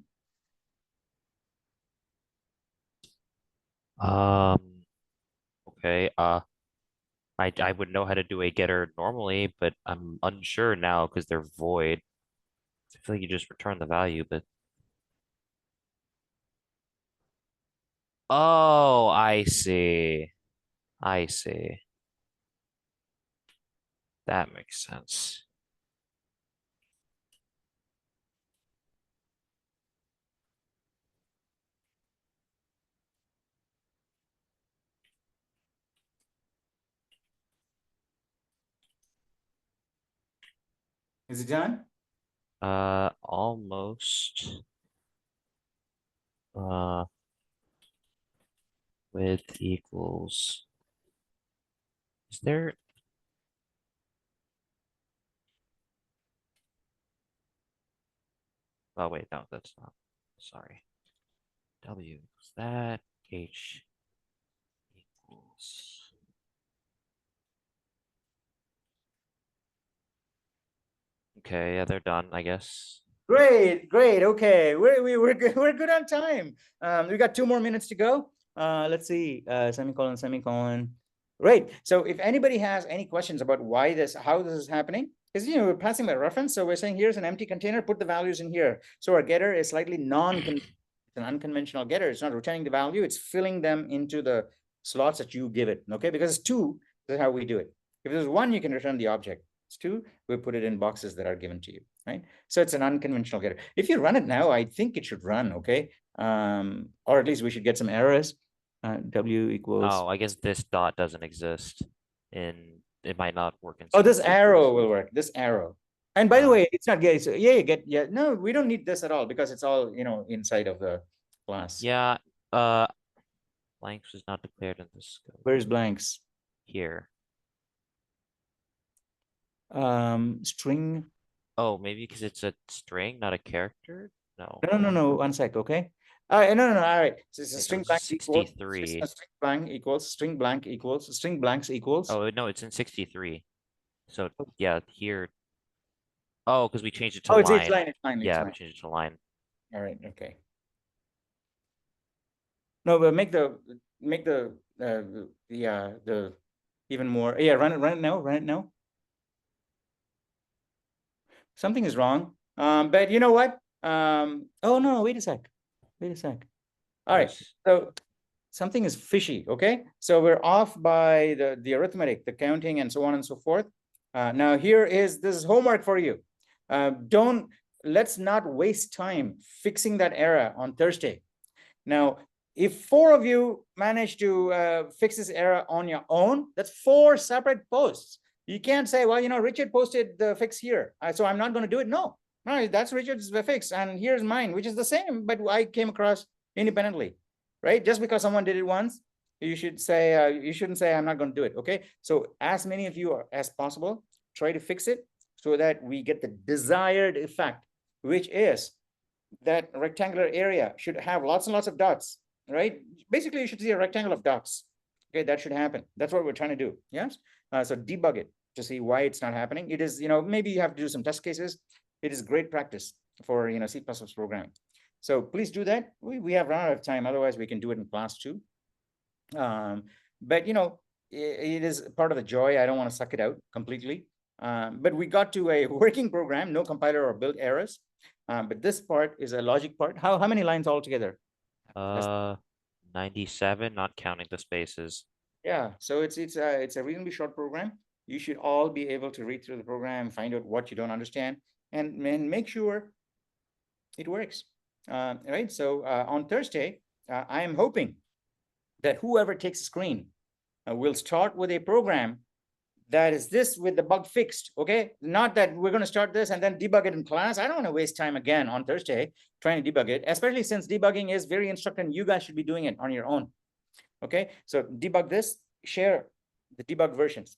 Okay. I would know how to do a getter normally, but I'm unsure now because they're void. I feel like you just return the value, but oh, I see. I see. That makes sense. Is it done? Almost. Width equals. Is there? Oh wait, no, that's not. Sorry. W is that. H equals. Okay, yeah, they're done, I guess. Great. Okay, we're good. We're good on time. We got 2 more minutes to go. Let's see. Semicolon. Great. So if anybody has any questions about how this is happening, because we're passing by reference. So we're saying here's an empty container. Put the values in here. So our getter is slightly it's an unconventional getter. It's not returning the value. It's filling them into the slots that you give it. Okay, because it's 2. This is how we do it. If there's 1, you can return the object. It's 2. We put it in boxes that are given to you. Right. So it's an unconventional getter. If you run it now, I think it should run. Okay. Or at least we should get some errors. W equals. Oh, I guess this dot doesn't exist. It might not work in. Oh, this arrow will work. This arrow. And by the way, it's not gay. So yeah. No, we don't need this at all because it's all inside of the class. Yeah. Blanks was not declared in this scope. Where's blanks? Here. String. Oh, maybe because it's a string, not a character? No. No. 1 sec, okay? No. All right. So it's a string blank 63. String blank equals string blanks equals. Oh, no, it's in 63. So, yeah, here. Oh, because we changed it to line. It's line. Yeah, we changed it to line. All right, okay. No, but make the even more. Yeah, run it now. Run it now. Something is wrong. But you know what? Oh no, wait a sec. Wait a sec. All right. Yes. So something is fishy. Okay. So we're off by the arithmetic, the counting, and so on and so forth. Now here is this homework for you. Let's not waste time fixing that error on Thursday. Now, if 4 of you manage to fix this error on your own, that's 4 separate posts. You can't say, well, Richard posted the fix here, so I'm not going to do it. No, that's Richard's fix, and here's mine, which is the same, but I came across independently, right? Just because someone did it once, you shouldn't say I'm not going to do it. Okay, so as many of you as possible, try to fix it so that we get the desired effect, which is that rectangular area should have lots and lots of dots, right? Basically, you should see a rectangle of dots. Okay, that should happen. That's what we're trying to do. Yes. So debug it to see why it's not happening. It is, maybe you have to do some test cases. It is great practice for, C++ programming. So please do that. We have run out of time. Otherwise, we can do it in class too. But, it is part of the joy. I don't want to suck it out completely. But we got to a working program, no compiler or build errors. But this part is a logic part. How many lines altogether? 97, not counting the spaces. Yeah, so it's a reasonably short program. You should all be able to read through the program, find out what you don't understand, and make sure it works. Right. So on Thursday, I am hoping that whoever takes a screen will start with a program that is this with the bug fixed. Okay, not that we're going to start this and then debug it in class. I don't want to waste time again on Thursday trying to debug it, especially since debugging is very instructive and you guys should be doing it on your own. Okay, so debug this, share the debug versions,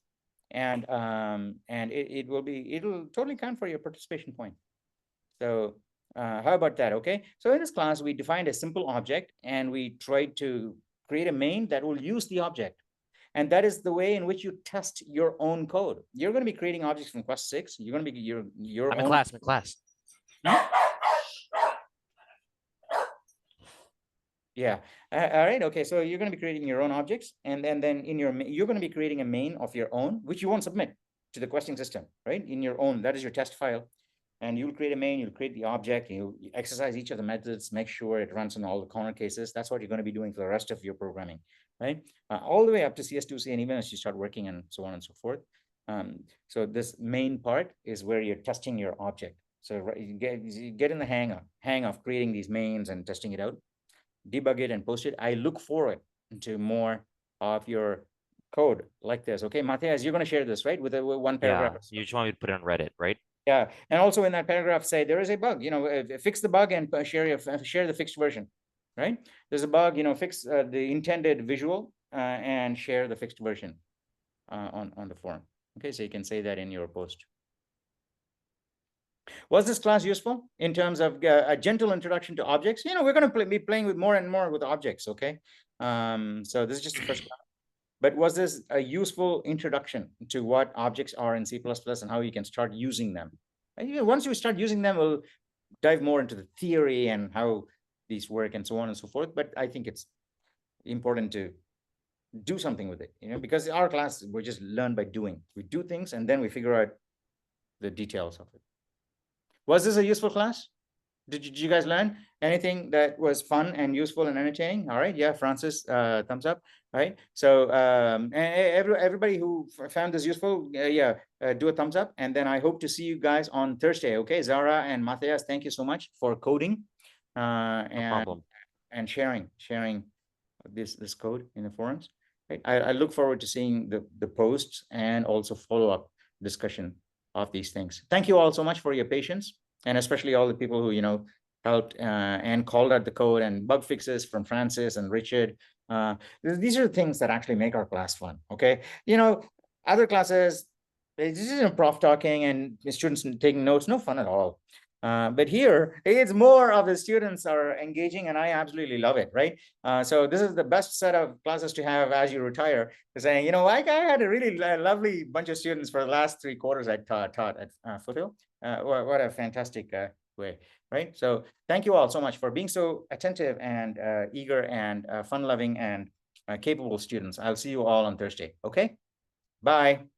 and it'll totally count for your participation point. So how about that? Okay, so in this class we defined a simple object and we tried to create a main that will use the object. And that is the way in which you test your own code. You're going to be creating objects from Quest 6. You're going to be your I'm own. in class. I'm in class. No? Yeah. All right. Okay. So you're going to be creating your own objects, and then you're going to be creating a main of your own, which you won't submit to the questing system, right? In your own, that is your test file, and you'll create a main. You'll create the object. You exercise each of the methods. Make sure it runs in all the corner cases. That's what you're going to be doing for the rest of your programming, right? All the way up to CS2C, and even as you start working and so on and so forth. So this main part is where you're testing your object. So you get in the hang of creating these mains and testing it out. Debug it and post it. I look forward to more of your code like this. Okay, Matthias, you're going to share this, right? With one paragraph. Yeah, you just want me to put it on Reddit, right? Yeah, and also in that paragraph, say there is a bug. Fix the bug and share the fixed version, right? There's a bug. Fix the intended visual and share the fixed version on the forum. Okay, so you can say that in your post. Was this class useful in terms of a gentle introduction to objects? We're going to be playing with more and more with objects. Okay, so this is just the first class. But was this a useful introduction to what objects are in C++ and how you can start using them? And once you start using them, we'll dive more into the theory and how these work and so on and so forth. But I think it's important to do something with it, because our class, we just learn by doing. We do things and then we figure out the details of it. Was this a useful class? Did you guys learn anything that was fun and useful and entertaining? All right. Yeah, Francis, thumbs up. All right. So everybody who found this useful, do a thumbs up. And then I hope to see you guys on Thursday. Okay, Zara and Matthias, thank you so much for coding and sharing this code in the forums. Right? I look forward to seeing the posts and also follow-up discussion of these things. Thank you all so much for your patience, and especially all the people who helped and called out the code and bug fixes from Francis and Richard. These are things that actually make our class fun. Okay, other classes, this is prof talking and students taking notes, no fun at all. But here, it's more of the students are engaging, and I absolutely love it, right? So this is the best set of classes to have as you retire, saying, I had a really lovely bunch of students for the last 3 quarters I taught at Foothill. What a fantastic way, right? So thank you all so much for being so attentive and eager and fun-loving and capable students. I'll see you all on Thursday. Okay, bye.